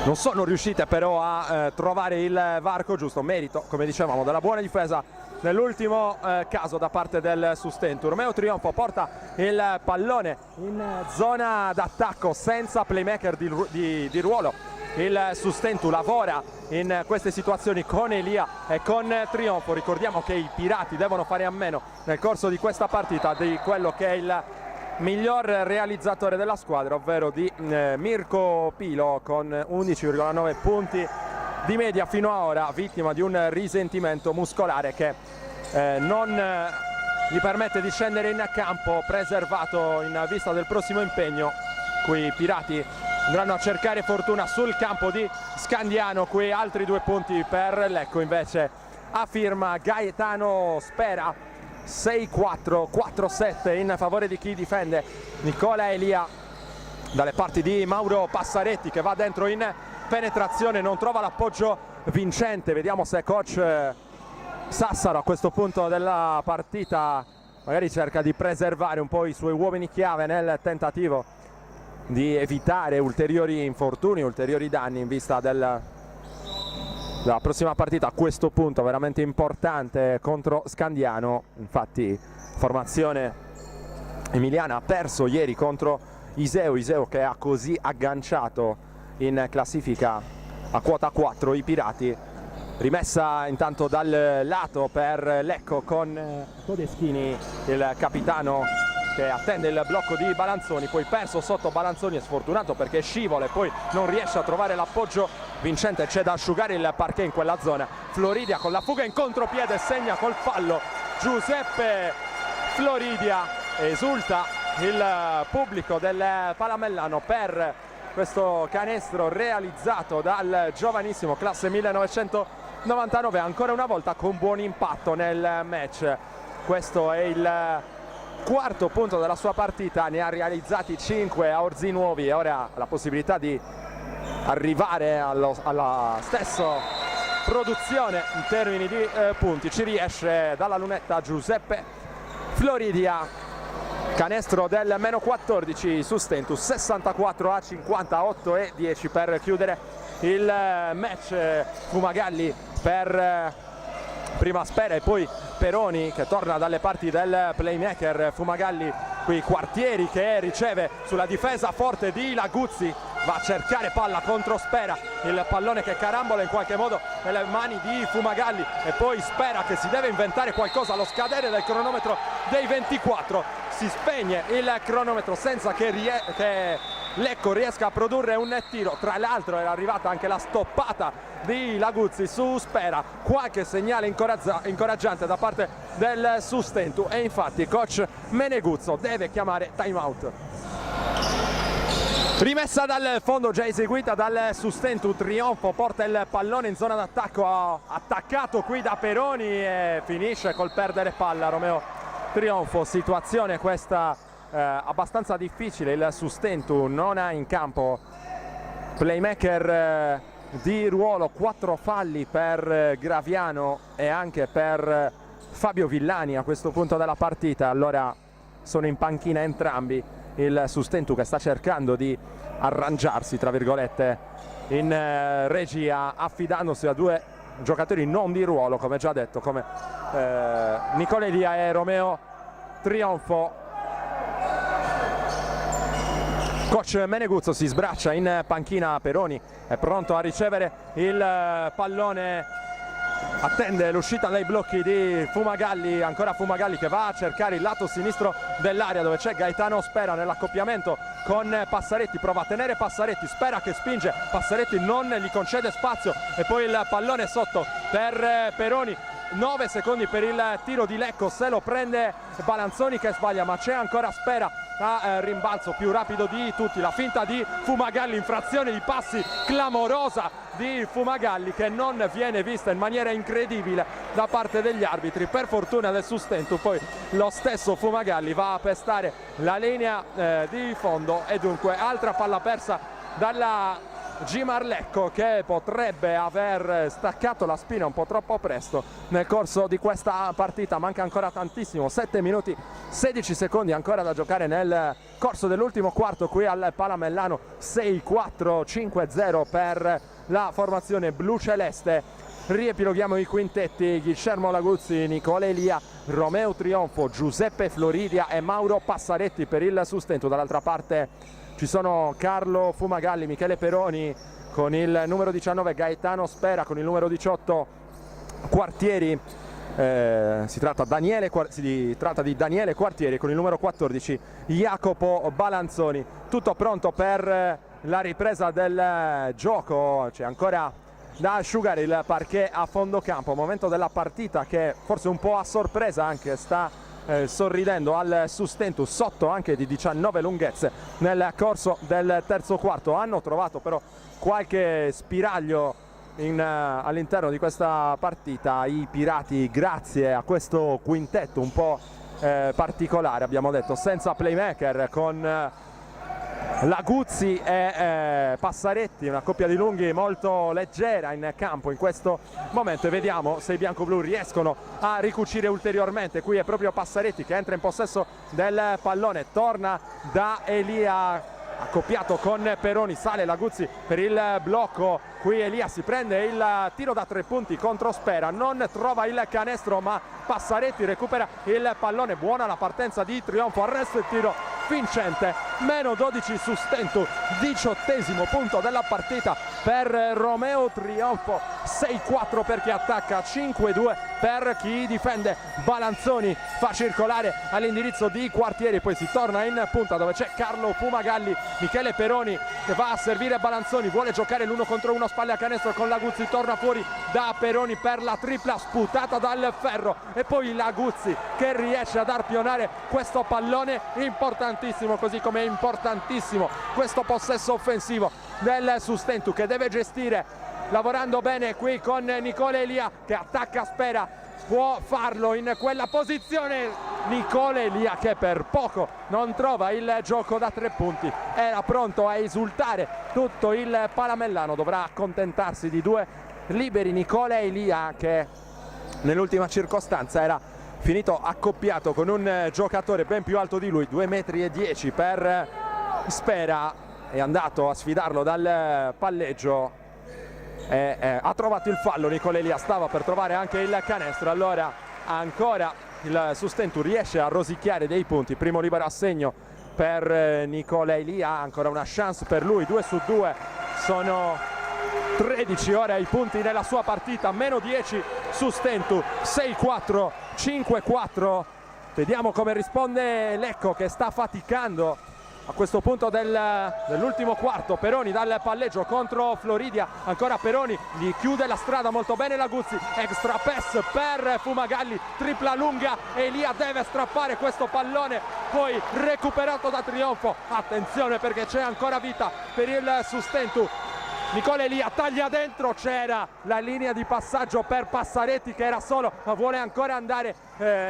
non sono riuscite però a trovare il varco giusto, merito come dicevamo della buona difesa nell'ultimo caso da parte del Sustentu. Romeo Trionfo porta il pallone in zona d'attacco senza playmaker di ruolo. Il Sustentu lavora in queste situazioni con Elia e con Trionfo. Ricordiamo che i Pirati devono fare a meno nel corso di questa partita di quello che è il miglior realizzatore della squadra, ovvero di Mirko Pilo, con 11,9 punti di media fino ad ora, vittima di un risentimento muscolare che non gli permette di scendere in campo, preservato in vista del prossimo impegno. Qui i Pirati andranno a cercare fortuna sul campo di Scandiano. Qui altri 2 punti per Lecco invece a firma Gaetano Spera, 6-4, 4-7 in favore di chi difende Nicola Elia dalle parti di Mauro Passaretti che va dentro in penetrazione, non trova l'appoggio vincente. Vediamo se coach Sassaro a questo punto della partita magari cerca di preservare un po' i suoi uomini chiave nel tentativo di evitare ulteriori infortuni, ulteriori danni in vista della prossima partita, a questo punto veramente importante contro Scandiano. Infatti formazione emiliana ha perso ieri contro Iseo che ha così agganciato in classifica a quota 4 i Pirati. Rimessa intanto dal lato per Lecco con Todeschini, il capitano che attende il blocco di Balanzoni, poi perso sotto Balanzoni, è sfortunato perché scivola e poi non riesce a trovare l'appoggio vincente. C'è da asciugare il parquet in quella zona. Floridia con la fuga in contropiede segna col fallo Giuseppe Floridia. Esulta il pubblico del Palamellano per questo canestro realizzato dal giovanissimo classe 1999, ancora una volta con buon impatto nel match. Questo è il quarto punto della sua partita, ne ha realizzati 5 a Orzinuovi e ora ha la possibilità di arrivare alla stesso produzione in termini di punti ci riesce dalla lunetta Giuseppe Floridia. Canestro del meno 14 su Stentus, 64-58 e 10 per chiudere il match. Fumagalli per prima Spera e poi Peroni che torna dalle parti del playmaker. Fumagalli qui Quartieri che riceve sulla difesa forte di Laguzzi, va a cercare palla contro Spera, il pallone che carambola in qualche modo nelle mani di Fumagalli e poi Spera che si deve inventare qualcosa allo scadere del cronometro dei 24. Si spegne il cronometro senza che Lecco riesca a produrre un tiro. Tra l'altro era arrivata anche la stoppata di Laguzzi su Spera, qualche segnale incoraggiante da parte del Sustentu e infatti coach Meneguzzo deve chiamare time out. Rimessa dal fondo già eseguita dal Sustentu, Trionfo porta il pallone in zona d'attacco, attaccato qui da Peroni e finisce col perdere palla Romeo Trionfo. Situazione questa abbastanza difficile, il Sustentu non ha in campo playmaker di ruolo, 4 falli per Graviano e anche per Fabio Villani a questo punto della partita. Allora sono in panchina entrambi, il Sustentu che sta cercando di arrangiarsi tra virgolette in regia, affidandosi a 2 giocatori non di ruolo come già detto, come Nicola Elia e Romeo Trionfo. Coach Meneguzzo si sbraccia in panchina, Peroni è pronto a ricevere il pallone, attende l'uscita dai blocchi di Fumagalli, ancora Fumagalli che va a cercare il lato sinistro dell'area dove c'è Gaetano Spera nell'accoppiamento con Passaretti, prova a tenere Passaretti, Spera che spinge, Passaretti non gli concede spazio e poi il pallone sotto per Peroni. 9 secondi per il tiro di Lecco, se lo prende Balanzoni che sbaglia, ma c'è ancora Spera a rimbalzo più rapido di tutti, la finta di Fumagalli, infrazione di passi clamorosa di Fumagalli che non viene vista in maniera incredibile da parte degli arbitri, per fortuna del Sustentu. Poi lo stesso Fumagalli va a pestare la linea di fondo e dunque altra palla persa dalla Gimar Lecco che potrebbe aver staccato la spina un po' troppo presto nel corso di questa partita. Manca ancora tantissimo, 7 minuti 16 secondi ancora da giocare nel corso dell'ultimo quarto qui al Palamellano. 6-4-5-0 per la formazione blu celeste. Riepiloghiamo i quintetti: Guillermo Laguzzi, Nicola Elia, Romeo Trionfo, Giuseppe Floridia e Mauro Passaretti per il Sustentu. Dall'altra parte ci sono Carlo Fumagalli, Michele Peroni con il numero 19, Gaetano Spera con il numero 18, Quartieri, si tratta di Daniele Quartieri con il numero 14, Jacopo Balanzoni. Tutto pronto per la ripresa del gioco, c'è ancora da asciugare il parquet a fondo campo, momento della partita che forse un po' a sorpresa anche sta sorridendo al Sustentu, sotto anche di 19 lunghezze nel corso del terzo quarto. Hanno trovato però qualche spiraglio all'interno di questa partita i Pirati, grazie a questo quintetto un po' particolare, abbiamo detto, senza playmaker, con Laguzzi e Passaretti, una coppia di lunghi molto leggera in campo in questo momento, e vediamo se i bianco-blu riescono a ricucire ulteriormente. Qui è proprio Passaretti che entra in possesso del pallone, torna da Elia accoppiato con Peroni, sale Laguzzi per il blocco, qui Elia si prende il tiro da 3 punti contro Spera, non trova il canestro ma Passaretti recupera il pallone, buona la partenza di Trionfo, arresto il tiro vincente, meno 12 Sustentu, 18° punto della partita per Romeo Trionfo, 6-4 per chi attacca, 5-2 per chi difende. Balanzoni fa circolare all'indirizzo di Quartieri, poi si torna in punta dove c'è Carlo Fumagalli, Michele Peroni che va a servire Balanzoni, vuole giocare l'1 contro 1, spalle a canestro con Laguzzi, torna fuori da Peroni per la tripla sputata dal ferro e poi Laguzzi che riesce ad arpionare questo pallone importantissimo, così come è importantissimo questo possesso offensivo del Sustentu che deve gestire lavorando bene qui con Nicola Elia che attacca Spera, può farlo in quella posizione Nicola Elia che per poco non trova il gioco da 3 punti, era pronto a esultare tutto il Palamellano, dovrà accontentarsi di 2 liberi Nicola Elia, che nell'ultima circostanza era finito accoppiato con un giocatore ben più alto di lui, 2,10 m per Spera. È andato a sfidarlo dal palleggio e ha trovato il fallo. Nicola Elia stava per trovare anche il canestro, allora ancora il Sustentu riesce a rosicchiare dei punti. Primo libero a segno per Nicola Elia, ancora una chance per lui, 2 su 2, sono 13 ora i punti nella sua partita, meno 10 Sustentu, 6-4, 5-4. Vediamo come risponde Lecco, che sta faticando a questo punto dell'ultimo quarto. Peroni dal palleggio contro Floridia, ancora Peroni, gli chiude la strada molto bene la Guzzi, extra pass per Fumagalli, tripla lunga, Elia deve strappare questo pallone, poi recuperato da Trionfo. Attenzione perché c'è ancora vita per il Sustentu. Nicola Elia taglia dentro, c'era la linea di passaggio per Passaretti che era solo, ma vuole ancora andare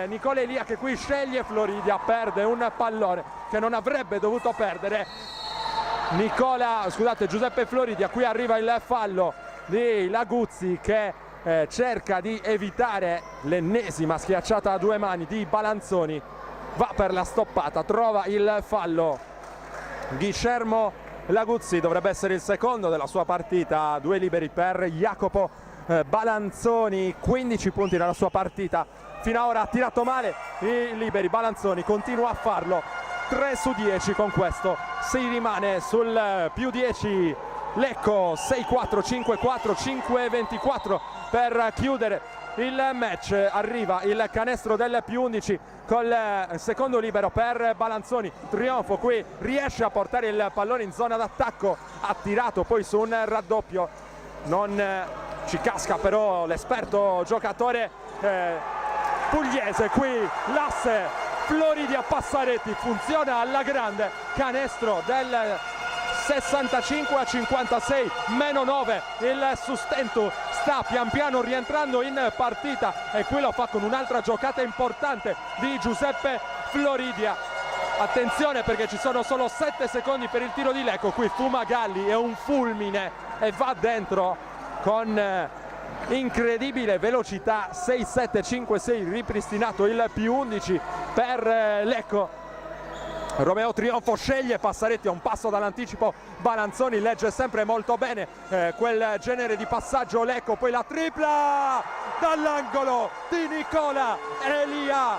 Nicola Elia, che qui sceglie Floridia, perde un pallone che non avrebbe dovuto perdere. Giuseppe Floridia, qui arriva il fallo di Laguzzi che cerca di evitare l'ennesima schiacciata a due mani di Balanzoni, va per la stoppata, trova il fallo Guillermo Laguzzi, dovrebbe essere il secondo della sua partita. 2 liberi per Jacopo Balanzoni, 15 punti nella sua partita. Fino ad ora ha tirato male i liberi, Balanzoni continua a farlo, 3 su 10 con questo, si rimane sul più 10 Lecco, 6-4, 5-4, 5-24 per chiudere il match. Arriva il canestro del più 11 col secondo libero per Balanzoni. Trionfo qui riesce a portare il pallone in zona d'attacco, ha tirato poi su un raddoppio, non ci casca però l'esperto giocatore pugliese. Qui l'asse Floridia Passaretti funziona alla grande, canestro del 65-56, meno 9 il Sustentu sta pian piano rientrando in partita e qui lo fa con un'altra giocata importante di Giuseppe Floridia. Attenzione perché ci sono solo 7 secondi per il tiro di Lecco. Qui Fumagalli è un fulmine e va dentro con incredibile velocità, 6-7-5-6, ripristinato il più 11 per Lecco. Romeo Trionfo sceglie Passaretti a un passo dall'anticipo, Balanzoni legge sempre molto bene quel genere di passaggio Lecco, poi la tripla dall'angolo di Nicola Elia,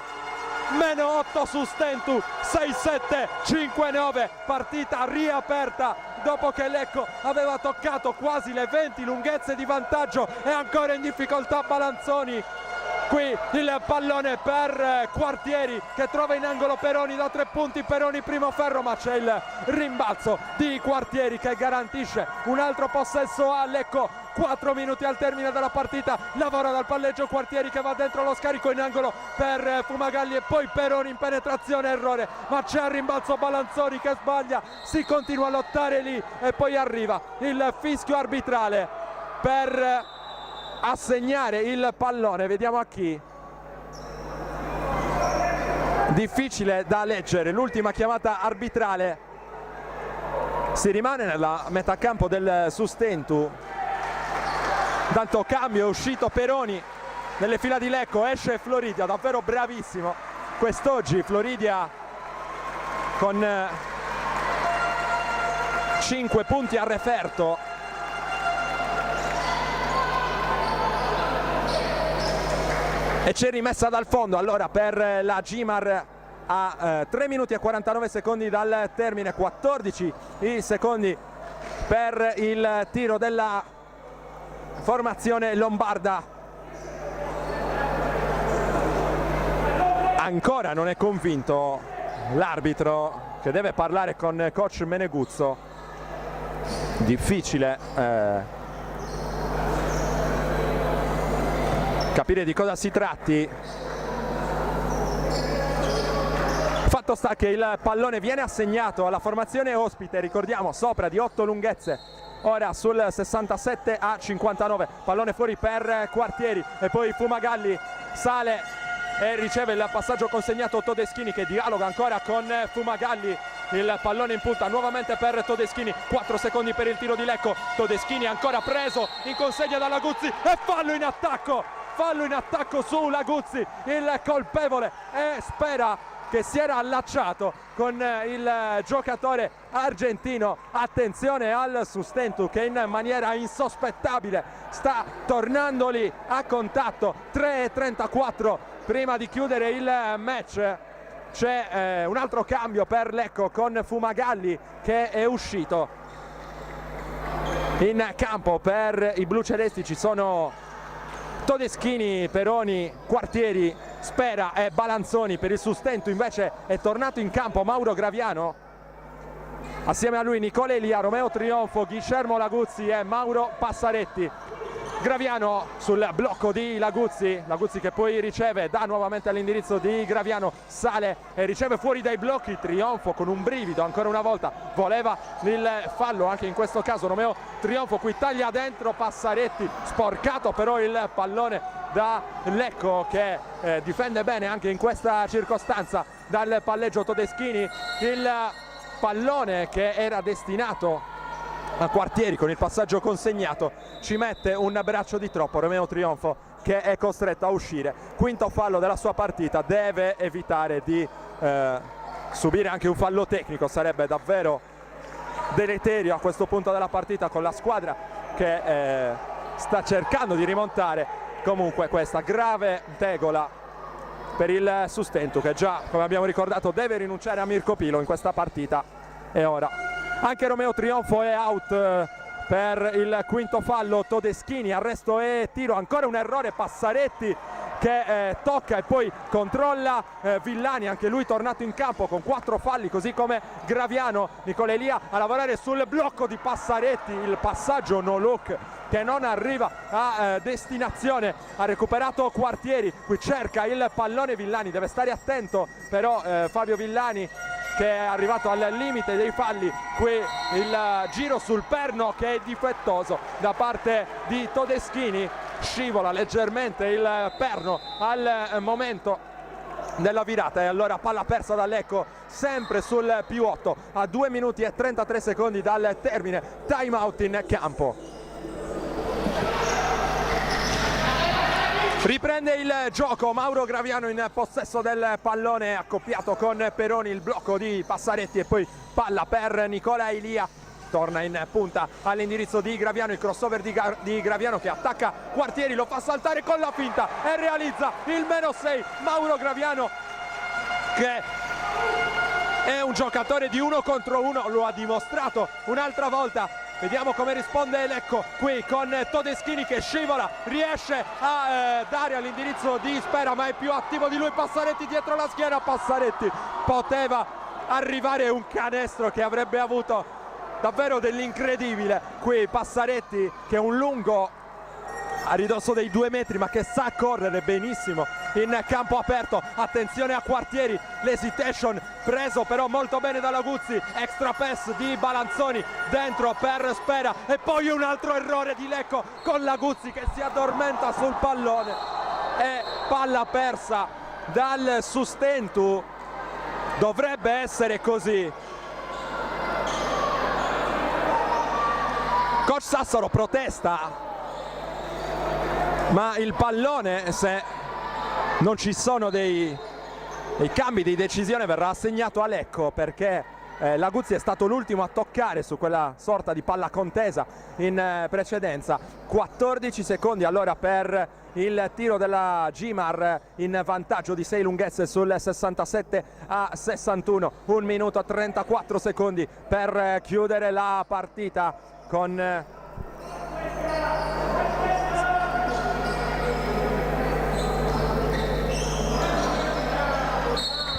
meno 8 Sustentu, 6-7, 5-9, partita riaperta dopo che Lecco aveva toccato quasi le 20 lunghezze di vantaggio e ancora in difficoltà Balanzoni. Qui il pallone per Quartieri che trova in angolo Peroni da 3 punti, Peroni primo ferro, ma c'è il rimbalzo di Quartieri che garantisce un altro possesso a Lecco. 4 minuti al termine della partita, lavora dal palleggio Quartieri che va dentro lo scarico in angolo per Fumagalli e poi Peroni in penetrazione, errore, ma c'è il rimbalzo Balanzoni che sbaglia, si continua a lottare lì e poi arriva il fischio arbitrale per assegnare il pallone. Vediamo a chi. Difficile da leggere l'ultima chiamata arbitrale. Si rimane nella metà campo del Sustentu. Tanto cambio, è uscito Peroni nelle fila di Lecco, esce Floridia, davvero bravissimo quest'oggi Floridia con 5 punti a referto. E c'è rimessa dal fondo allora per la Gimar a 3 minuti e 49 secondi dal termine, 14 i secondi per il tiro della formazione lombarda. Ancora non è convinto l'arbitro che deve parlare con coach Meneguzzo. Difficile capire di cosa si tratti. Fatto sta che il pallone viene assegnato alla formazione ospite, ricordiamo sopra di 8 lunghezze, ora sul 67 a 59, pallone fuori per Quartieri e poi Fumagalli sale e riceve il passaggio consegnato Todeschini che dialoga ancora con Fumagalli. il pallone in punta nuovamente per Todeschini, 4 secondi per il tiro di Lecco. Todeschini ancora preso in consegna da Laguzzi e fallo in attacco su Laguzzi, il colpevole è Spera, che si era allacciato con il giocatore argentino. Attenzione al Sustentu che in maniera insospettabile sta tornando lì a contatto. 3:34 prima di chiudere il match. C'è un altro cambio per Lecco con Fumagalli che è uscito in campo. Per i blucelesti ci sono Todeschini, Peroni, Quartieri, Spera e Balanzoni. Per il Sustentu invece è tornato in campo Mauro Graviano, assieme a lui Nicola Elia, Romeo Trionfo, Guillermo Laguzzi e Mauro Passaretti. Graviano sul blocco di Laguzzi che poi riceve, dà nuovamente all'indirizzo di Graviano, sale e riceve fuori dai blocchi. Trionfo con un brivido ancora una volta, voleva il fallo anche in questo caso Romeo Trionfo, qui taglia dentro Passaretti, sporcato però il pallone da Lecco che difende bene anche in questa circostanza dal palleggio Todeschini. Il pallone che era destinato a Quartieri con il passaggio consegnato ci mette un braccio di troppo Romeo Trionfo, che è costretto a uscire. Quinto fallo della sua partita, deve evitare di subire anche un fallo tecnico, sarebbe davvero deleterio a questo punto della partita con la squadra che sta cercando di rimontare. Comunque questa grave tegola per il Sustentu, che già, come abbiamo ricordato, deve rinunciare a Mirko Pilo in questa partita. E ora anche Romeo Trionfo è out per il quinto fallo. Todeschini, arresto e tiro, ancora un errore Passaretti che tocca e poi controlla Villani, anche lui tornato in campo con 4 falli, così come Graviano. Nicola Elia a lavorare sul blocco di Passaretti, il passaggio no look che non arriva a destinazione. Ha recuperato Quartieri, qui cerca il pallone Villani, deve stare attento però Fabio Villani, che è arrivato al limite dei falli. Qui il giro sul perno che è difettoso da parte di Todeschini, scivola leggermente il perno al momento della virata e allora palla persa da Lecco, sempre sul +8 a 2 minuti e 33 secondi dal termine. Time out in campo. Riprende il gioco Mauro Graviano in possesso del pallone, accoppiato con Peroni, il blocco di Passaretti e poi palla per Nicola Elia. Torna in punta all'indirizzo di Graviano, il crossover di Graviano che attacca Quartieri, lo fa saltare con la finta e realizza il -6. Mauro Graviano, che è un giocatore di 1 contro 1, lo ha dimostrato un'altra volta. Vediamo come risponde Lecco qui con Todeschini che scivola, riesce a dare all'indirizzo di Spera, ma è più attivo di lui Passaretti dietro la schiena. Passaretti, poteva arrivare un canestro che avrebbe avuto davvero dell'incredibile. Qui Passaretti, che è un lungo a ridosso dei 2 metri ma che sa correre benissimo in campo aperto. Attenzione a Quartieri, l'hesitation preso però molto bene da Laguzzi, extra pass di Balanzoni dentro per Spera e poi un altro errore di Lecco con Laguzzi che si addormenta sul pallone e palla persa dal Sustentu. Dovrebbe essere così. Coach Sassaro protesta, ma il pallone, se non ci sono dei cambi di decisione, verrà assegnato a Lecco, perché Laguzzi è stato l'ultimo a toccare su quella sorta di palla contesa in precedenza. 14 secondi allora per il tiro della Gimar, in vantaggio di 6 lunghezze sul 67-61. 1 minuto e 34 secondi per chiudere la partita con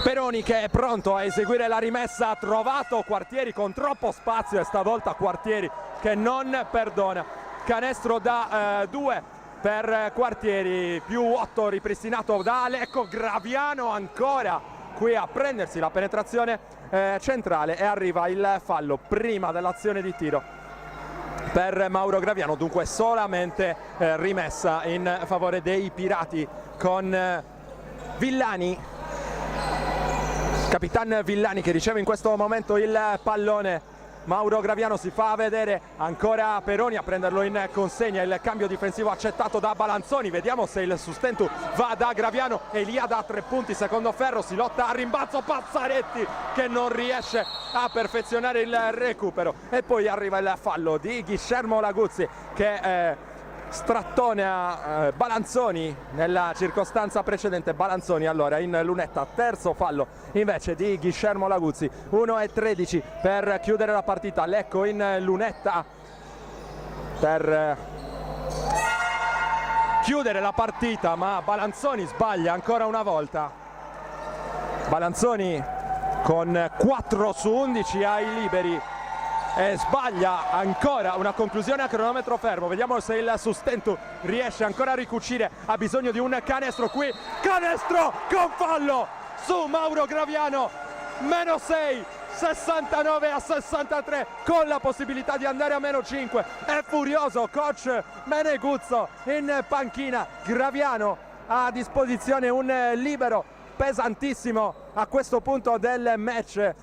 Peroni, che è pronto a eseguire la rimessa. Ha trovato Quartieri con troppo spazio e stavolta Quartieri che non perdona. Canestro da 2 per Quartieri, +8 ripristinato da Lecco. Graviano ancora qui a prendersi la penetrazione centrale e arriva il fallo prima dell'azione di tiro per Mauro Graviano, dunque solamente rimessa in favore dei Pirati con Villani Capitan Villani che riceve in questo momento il pallone. Mauro Graviano si fa vedere, ancora Peroni a prenderlo in consegna, il cambio difensivo accettato da Balanzoni, vediamo se il sustento va da Graviano. Elia da 3 punti, secondo ferro, si lotta a rimbalzo, Pazzaretti che non riesce a perfezionare il recupero e poi arriva il fallo di Guillermo Laguzzi che strattona Balanzoni nella circostanza precedente. Balanzoni allora in lunetta, terzo fallo invece di Guillermo Laguzzi. 1:13 per chiudere la partita. Lecco in lunetta per chiudere la partita, ma Balanzoni sbaglia ancora una volta. Balanzoni con 4 su 11 ai liberi e sbaglia ancora. Una conclusione a cronometro fermo, vediamo se il sustento riesce ancora a ricucire. Ha bisogno di un canestro qui, canestro con fallo su Mauro Graviano, -6, 69-63 con la possibilità di andare a -5. È furioso coach Meneguzzo in panchina. Graviano ha a disposizione un libero pesantissimo a questo punto del match.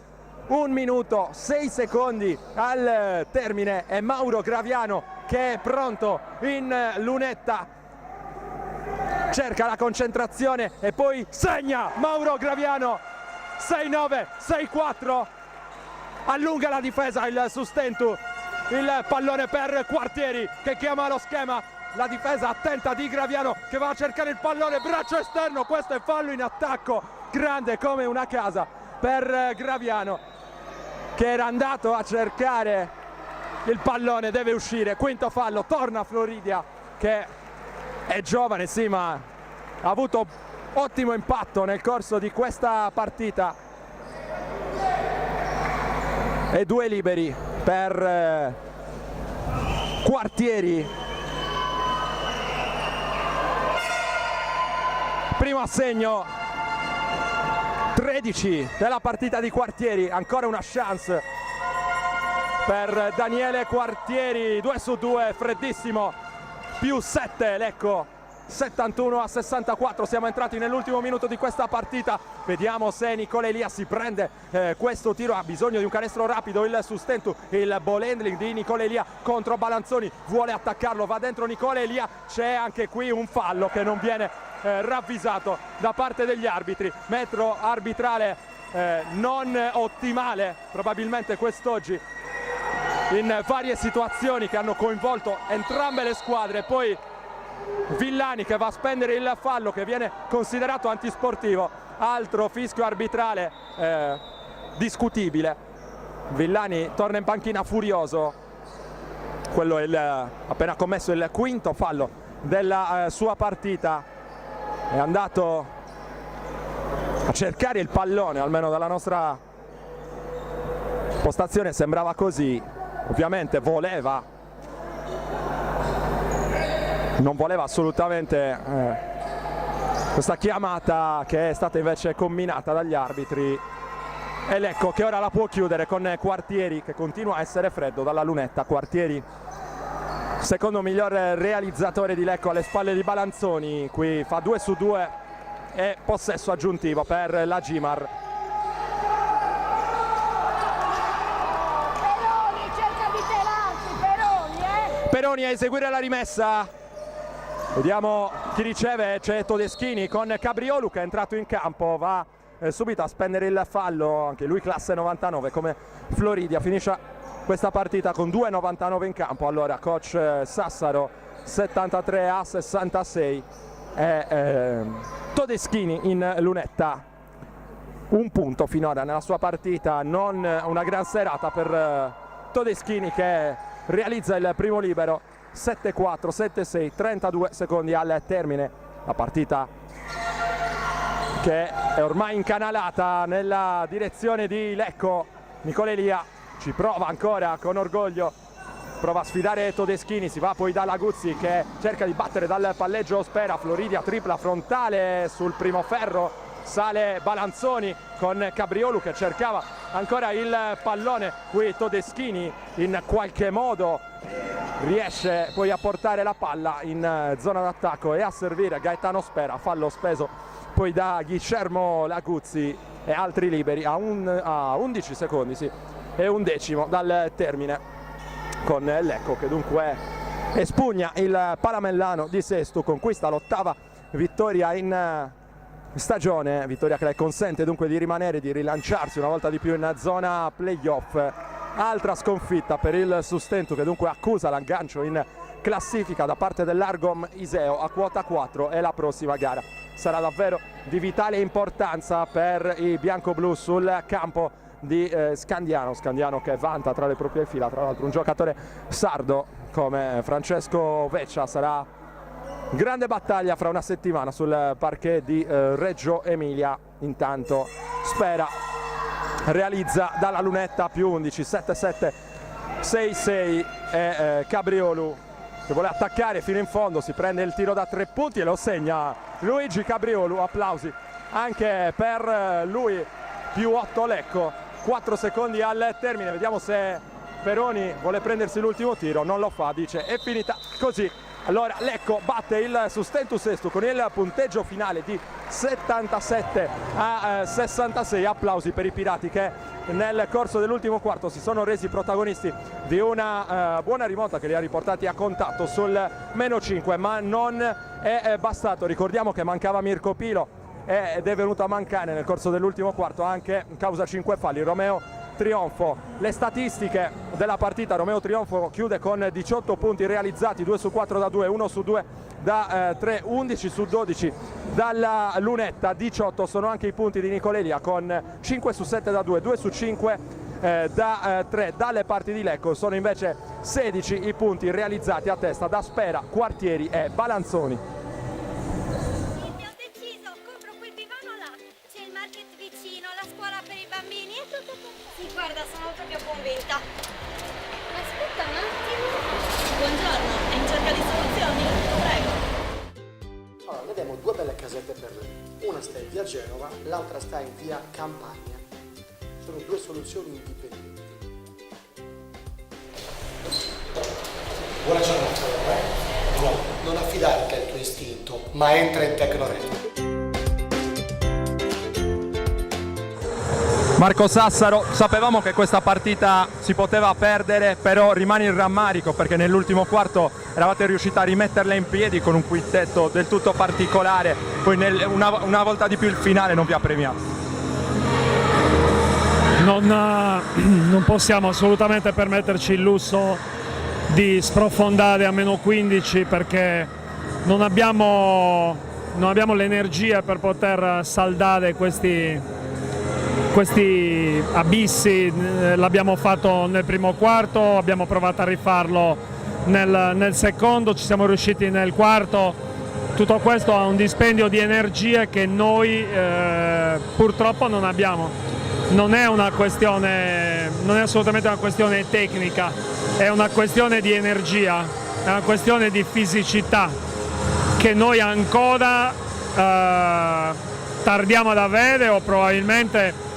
1 minuto 6 secondi al termine e Mauro Graviano che è pronto in lunetta, cerca la concentrazione e poi segna Mauro Graviano. 6-9, 6-4, allunga la difesa il sustento, il pallone per Quartieri che chiama lo schema. La difesa attenta di Graviano che va a cercare il pallone, braccio esterno, questo è fallo in attacco, grande come una casa per Graviano che era andato a cercare il pallone, deve uscire. Quinto fallo, torna Floridia che è giovane sì, ma ha avuto ottimo impatto nel corso di questa partita. E 2 liberi per Quartieri. Primo assegno 13 della partita di Quartieri, ancora una chance per Daniele Quartieri, 2 su 2, freddissimo, +7 Lecco, 71-64, siamo entrati nell'ultimo minuto di questa partita. Vediamo se Nicola Elia si prende questo tiro, ha bisogno di un canestro rapido il sustento, il ball handling di Nicola Elia contro Balanzoni, vuole attaccarlo, va dentro Nicola Elia, c'è anche qui un fallo che non viene ravvisato da parte degli arbitri. Metro arbitrale non ottimale probabilmente quest'oggi in varie situazioni che hanno coinvolto entrambe le squadre. Poi Villani che va a spendere il fallo che viene considerato antisportivo, altro fischio arbitrale discutibile. Villani torna in panchina furioso, quello è appena commesso il quinto fallo della sua partita. È andato a cercare il pallone, almeno dalla nostra postazione sembrava così. Ovviamente non voleva assolutamente questa chiamata che è stata invece comminata dagli arbitri. E Lecco che ora la può chiudere con Quartieri che continua a essere freddo dalla lunetta. Quartieri secondo miglior realizzatore di Lecco alle spalle di Balanzoni, qui fa 2 su 2 e possesso aggiuntivo per la Gimar. Peroni, cerca di telarsi, Peroni a eseguire la rimessa. Vediamo chi riceve, c'è Todeschini con Cabriolu che è entrato in campo, va subito a spendere il fallo, anche lui classe 99 come Floridia, finisce questa partita con 2,99 in campo. Allora coach Sassaro 73-66 e Todeschini in lunetta. 1 punto finora nella sua partita, non una gran serata per Todeschini che realizza il primo libero. 7-4, 7-6, 32 secondi al termine. La partita che è ormai incanalata nella direzione di Lecco. Nicola Elia ci prova ancora con orgoglio, prova a sfidare Todeschini, si va poi da Laguzzi che cerca di battere dal palleggio Spera. Floridia tripla frontale sul primo ferro, sale Balanzoni con Cabriolu che cercava ancora il pallone. Qui Todeschini in qualche modo riesce poi a portare la palla in zona d'attacco e a servire Gaetano Spera, fallo speso poi da Guillermo Laguzzi. e altri liberi a 11 secondi, sì, e 1/10 dal termine, con Lecco che dunque espugna il Palamellano di Sestu, conquista l'8ª vittoria in stagione, vittoria che le consente dunque di rimanere, di rilanciarsi una volta di più in zona playoff. Altra sconfitta per il Sustentu che dunque accusa l'aggancio in classifica da parte dell'Argom Iseo a quota 4, e la prossima gara sarà davvero di vitale importanza per i bianco-blu sul campo di Scandiano che vanta tra le proprie fila tra l'altro un giocatore sardo come Francesco Veccia. Sarà grande battaglia fra una settimana sul parquet di Reggio Emilia. Intanto Spera realizza dalla lunetta più 11, 7-7, 6-6, e Cabriolu che vuole attaccare fino in fondo, si prende il tiro da 3 punti e lo segna Luigi Cabriolu. Applausi anche per lui. Più 8 Lecco, 4 secondi al termine, vediamo se Peroni vuole prendersi l'ultimo tiro, non lo fa, dice è finita così. Allora Lecco batte il Sustentu Sestu con il punteggio finale di 77-66. Applausi per i pirati che nel corso dell'ultimo quarto si sono resi protagonisti di una buona rimonta che li ha riportati a contatto sul -5, ma non è bastato. Ricordiamo che mancava Mirko Pilo ed è venuto a mancare nel corso dell'ultimo quarto anche causa 5 falli Romeo Trionfo. Le statistiche della partita: Romeo Trionfo chiude con 18 punti realizzati, 2 su 4 da 2, 1 su 2 da 3, 11 su 12 dalla lunetta, 18 sono anche i punti di Nicolelia con 5 su 7 da 2, 2 su 5 da 3 dalle parti di Lecco. Sono invece 16 i punti realizzati a testa da Spera, Quartieri e Balanzoni. Guarda, sono proprio convinta. Aspetta un attimo. Buongiorno, è in cerca di soluzioni? Prego. Allora, noi abbiamo 2 belle casette per lui. Una sta in via Genova, l'altra sta in via Campagna. Sono 2 soluzioni indipendenti. Buona giornata, no, non affidarti al tuo istinto, ma entra in Tecnoret. Marco Sassaro, sapevamo che questa partita si poteva perdere, però rimane in rammarico perché nell'ultimo quarto eravate riusciti a rimetterla in piedi con un quintetto del tutto particolare, poi una volta di più il finale non vi ha premiato. Non possiamo assolutamente permetterci il lusso di sprofondare a -15 perché non abbiamo l'energia per poter saldare questi abissi. L'abbiamo fatto nel primo quarto, abbiamo provato a rifarlo nel secondo, ci siamo riusciti nel quarto. Tutto questo ha un dispendio di energie che noi purtroppo non abbiamo. Non è assolutamente una questione tecnica, è una questione di energia, è una questione di fisicità che noi ancora tardiamo ad avere o probabilmente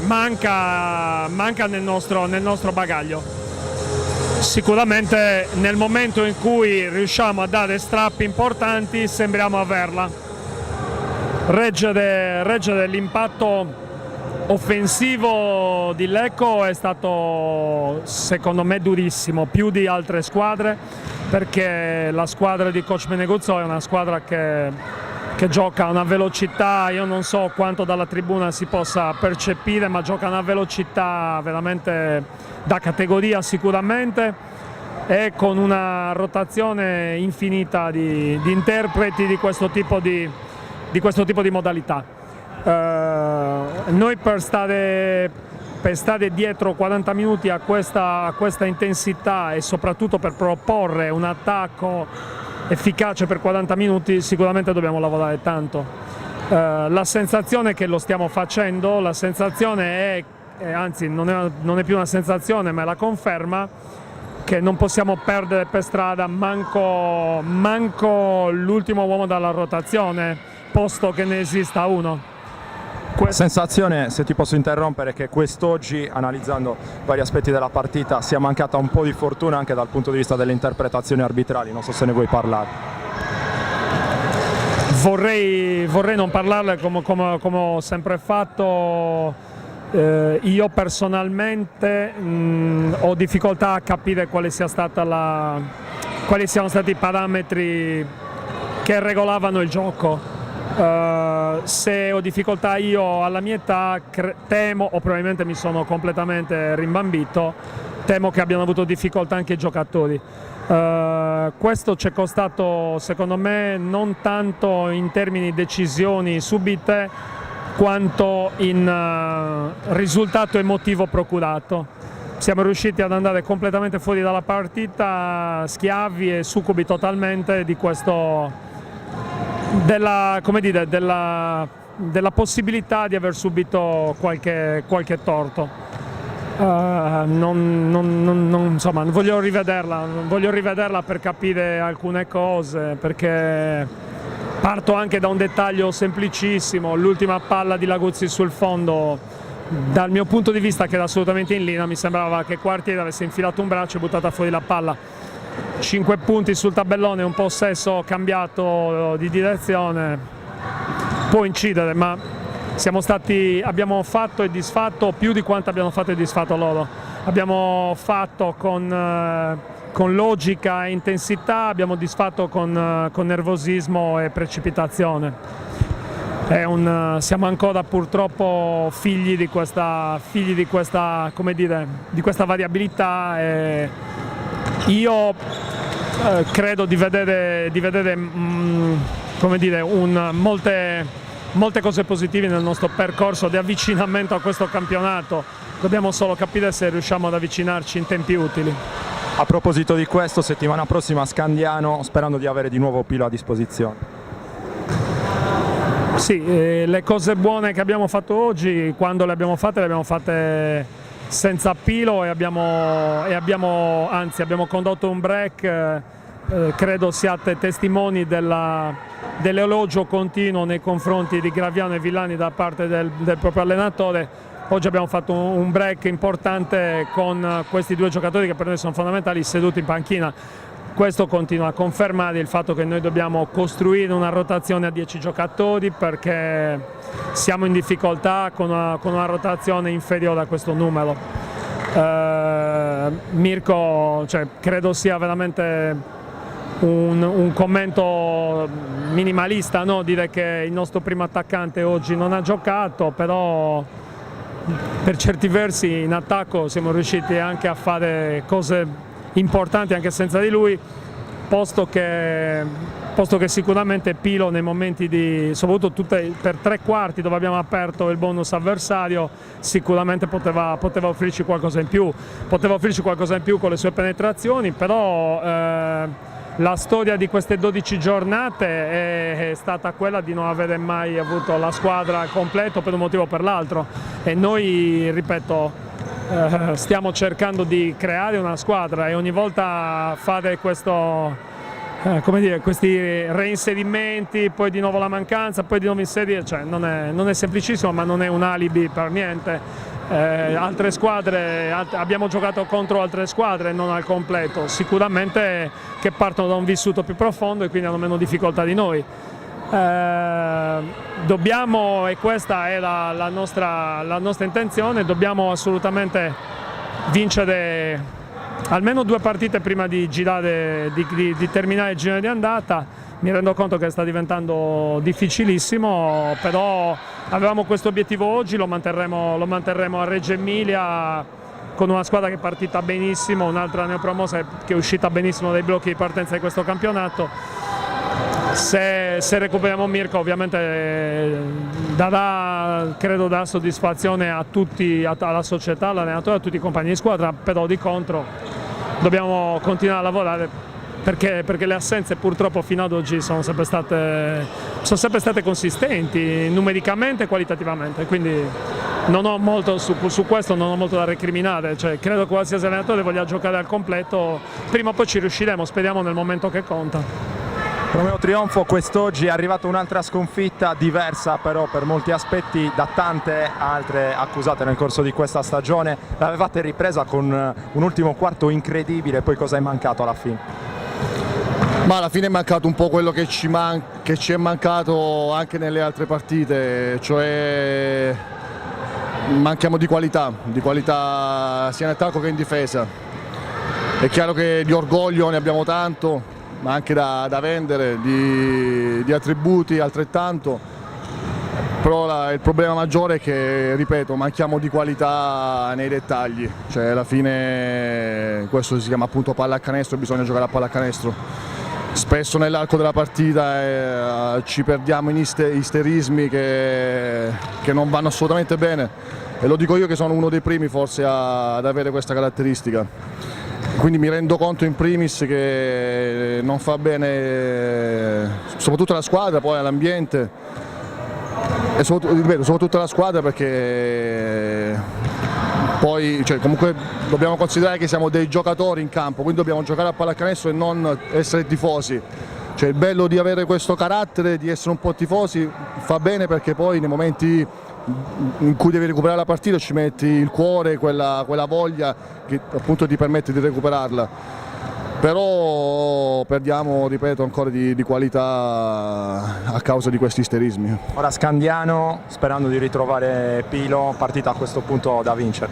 manca nel nostro bagaglio. Sicuramente nel momento in cui riusciamo a dare strappi importanti sembriamo averla. Reggere l'impatto offensivo di Lecco è stato secondo me durissimo, più di altre squadre, perché la squadra di coach Meneguzzo è una squadra che gioca a una velocità, io non so quanto dalla tribuna si possa percepire, ma gioca a una velocità veramente da categoria sicuramente, e con una rotazione infinita di interpreti di questo tipo di modalità. Noi per stare dietro 40 minuti a questa intensità e soprattutto per proporre un attacco efficace per 40 minuti sicuramente dobbiamo lavorare tanto. La sensazione è che lo stiamo facendo, la sensazione è, anzi non è più una sensazione ma è la conferma che non possiamo perdere per strada manco l'ultimo uomo dalla rotazione, posto che ne esista uno. Sensazione, se ti posso interrompere, che quest'oggi, analizzando vari aspetti della partita, sia mancata un po' di fortuna anche dal punto di vista delle interpretazioni arbitrali, non so se ne vuoi parlare. vorrei non parlarle come ho sempre fatto. Io personalmente ho difficoltà a capire quali siano stati i parametri che regolavano il gioco. Se ho difficoltà io alla mia età, temo, o probabilmente mi sono completamente rimbambito, temo che abbiano avuto difficoltà anche i giocatori. Questo ci è costato, secondo me, non tanto in termini di decisioni subite quanto in risultato emotivo procurato. Siamo riusciti ad andare completamente fuori dalla partita, schiavi e succubi totalmente di questo, della possibilità di aver subito qualche torto. Insomma, voglio rivederla per capire alcune cose, perché parto anche da un dettaglio semplicissimo: l'ultima palla di Laguzzi sul fondo, dal mio punto di vista, che era assolutamente in linea, mi sembrava che Quartieri avesse infilato un braccio e buttata fuori la palla. 5 punti sul tabellone, un possesso cambiato di direzione può incidere, ma abbiamo fatto e disfatto più di quanto abbiano fatto e disfatto loro. Abbiamo fatto con logica e intensità, abbiamo disfatto con nervosismo e precipitazione. Siamo ancora purtroppo figli di questa variabilità, e io credo di vedere molte cose positive nel nostro percorso di avvicinamento a questo campionato. Dobbiamo solo capire se riusciamo ad avvicinarci in tempi utili. A proposito di questo, settimana prossima a Scandiano, sperando di avere di nuovo Pilo a disposizione. Sì, le cose buone che abbiamo fatto oggi, quando le abbiamo fatte senza Pilo, e abbiamo condotto un break. Credo siate testimoni dell'elogio continuo nei confronti di Graviano e Villani da parte del proprio allenatore. Oggi abbiamo fatto un break importante con questi due giocatori che per noi sono fondamentali, seduti in panchina. Questo continua a confermare il fatto che noi dobbiamo costruire una rotazione a 10 giocatori, perché siamo in difficoltà con una rotazione inferiore a questo numero. Mirko, credo sia veramente un commento minimalista, no? Dire che il nostro primo attaccante oggi non ha giocato, però per certi versi in attacco siamo riusciti anche a fare cose importanti anche senza di lui, posto che sicuramente Pilo nei momenti soprattutto per 3/4 dove abbiamo aperto il bonus avversario, sicuramente poteva offrirci qualcosa in più, con le sue penetrazioni, però la storia di queste 12 giornate è stata quella di non avere mai avuto la squadra al completo per un motivo o per l'altro, e noi, ripeto, stiamo cercando di creare una squadra, e ogni volta fare questi reinserimenti, poi di nuovo la mancanza, poi di nuovo inserire, non è semplicissimo, ma non è un alibi per niente. Altre squadre, abbiamo giocato contro altre squadre non al completo, sicuramente che partono da un vissuto più profondo e quindi hanno meno difficoltà di noi. Dobbiamo, e questa è la nostra intenzione, dobbiamo assolutamente vincere almeno 2 partite prima di terminare il girone di andata. Mi rendo conto che sta diventando difficilissimo, però avevamo questo obiettivo oggi, lo manterremo a Reggio Emilia, con una squadra che è partita benissimo, un'altra neopromossa che è uscita benissimo dai blocchi di partenza di questo campionato. Se recuperiamo Mirko, ovviamente credo darà soddisfazione a tutti, alla società, all'allenatore, a tutti i compagni di squadra, però di contro dobbiamo continuare a lavorare, perché le assenze purtroppo fino ad oggi sono sempre state consistenti numericamente e qualitativamente, quindi non ho molto su questo, non ho molto da recriminare, credo che qualsiasi allenatore voglia giocare al completo, prima o poi ci riusciremo, speriamo nel momento che conta. Romeo Trionfo, quest'oggi è arrivata un'altra sconfitta, diversa però per molti aspetti da tante altre accusate nel corso di questa stagione. L'avevate ripresa con un ultimo quarto incredibile, poi cosa è mancato alla fine? Ma alla fine è mancato un po' quello che ci è mancato anche nelle altre partite, cioè manchiamo di qualità sia in attacco che in difesa. È chiaro che di orgoglio ne abbiamo tanto, ma anche da vendere, di attributi altrettanto, però il problema maggiore è che, ripeto, manchiamo di qualità nei dettagli, cioè alla fine questo si chiama appunto pallacanestro, bisogna giocare a pallacanestro. Spesso nell'arco della partita ci perdiamo in isterismi che non vanno assolutamente bene, e lo dico io che sono uno dei primi forse ad avere questa caratteristica. Quindi mi rendo conto in primis che non fa bene soprattutto alla squadra, poi all'ambiente e soprattutto alla squadra, perché poi comunque dobbiamo considerare che siamo dei giocatori in campo, quindi dobbiamo giocare a pallacanestro e non essere tifosi. Cioè, il bello di avere questo carattere, di essere un po' tifosi, fa bene, perché poi nei momenti in cui devi recuperare la partita ci metti il cuore, quella voglia che appunto ti permette di recuperarla. Però perdiamo, ripeto, ancora di qualità a causa di questi isterismi. Ora Scandiano, sperando di ritrovare Pilo, partita a questo punto da vincere.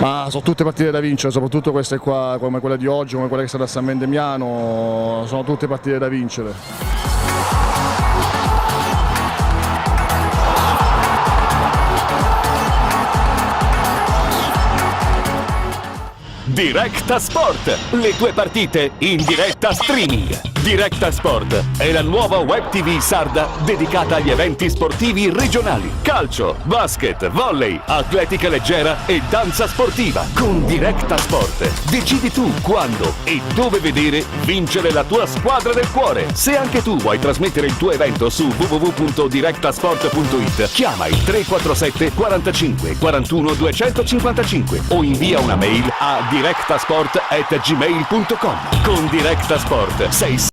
Ma sono tutte partite da vincere, soprattutto queste qua, come quella di oggi, come quella che è stata a San Vendemiano, sono tutte partite da vincere. Directa Sport, le tue partite in diretta streaming. Directa Sport è la nuova web TV sarda dedicata agli eventi sportivi regionali. Calcio, basket, volley, atletica leggera e danza sportiva. Con Directa Sport decidi tu quando e dove vedere vincere la tua squadra del cuore. Se anche tu vuoi trasmettere il tuo evento su www.directasport.it, chiama il 347 45 41 255 o invia una mail a directasport@gmail.com. Con Directa Sport sei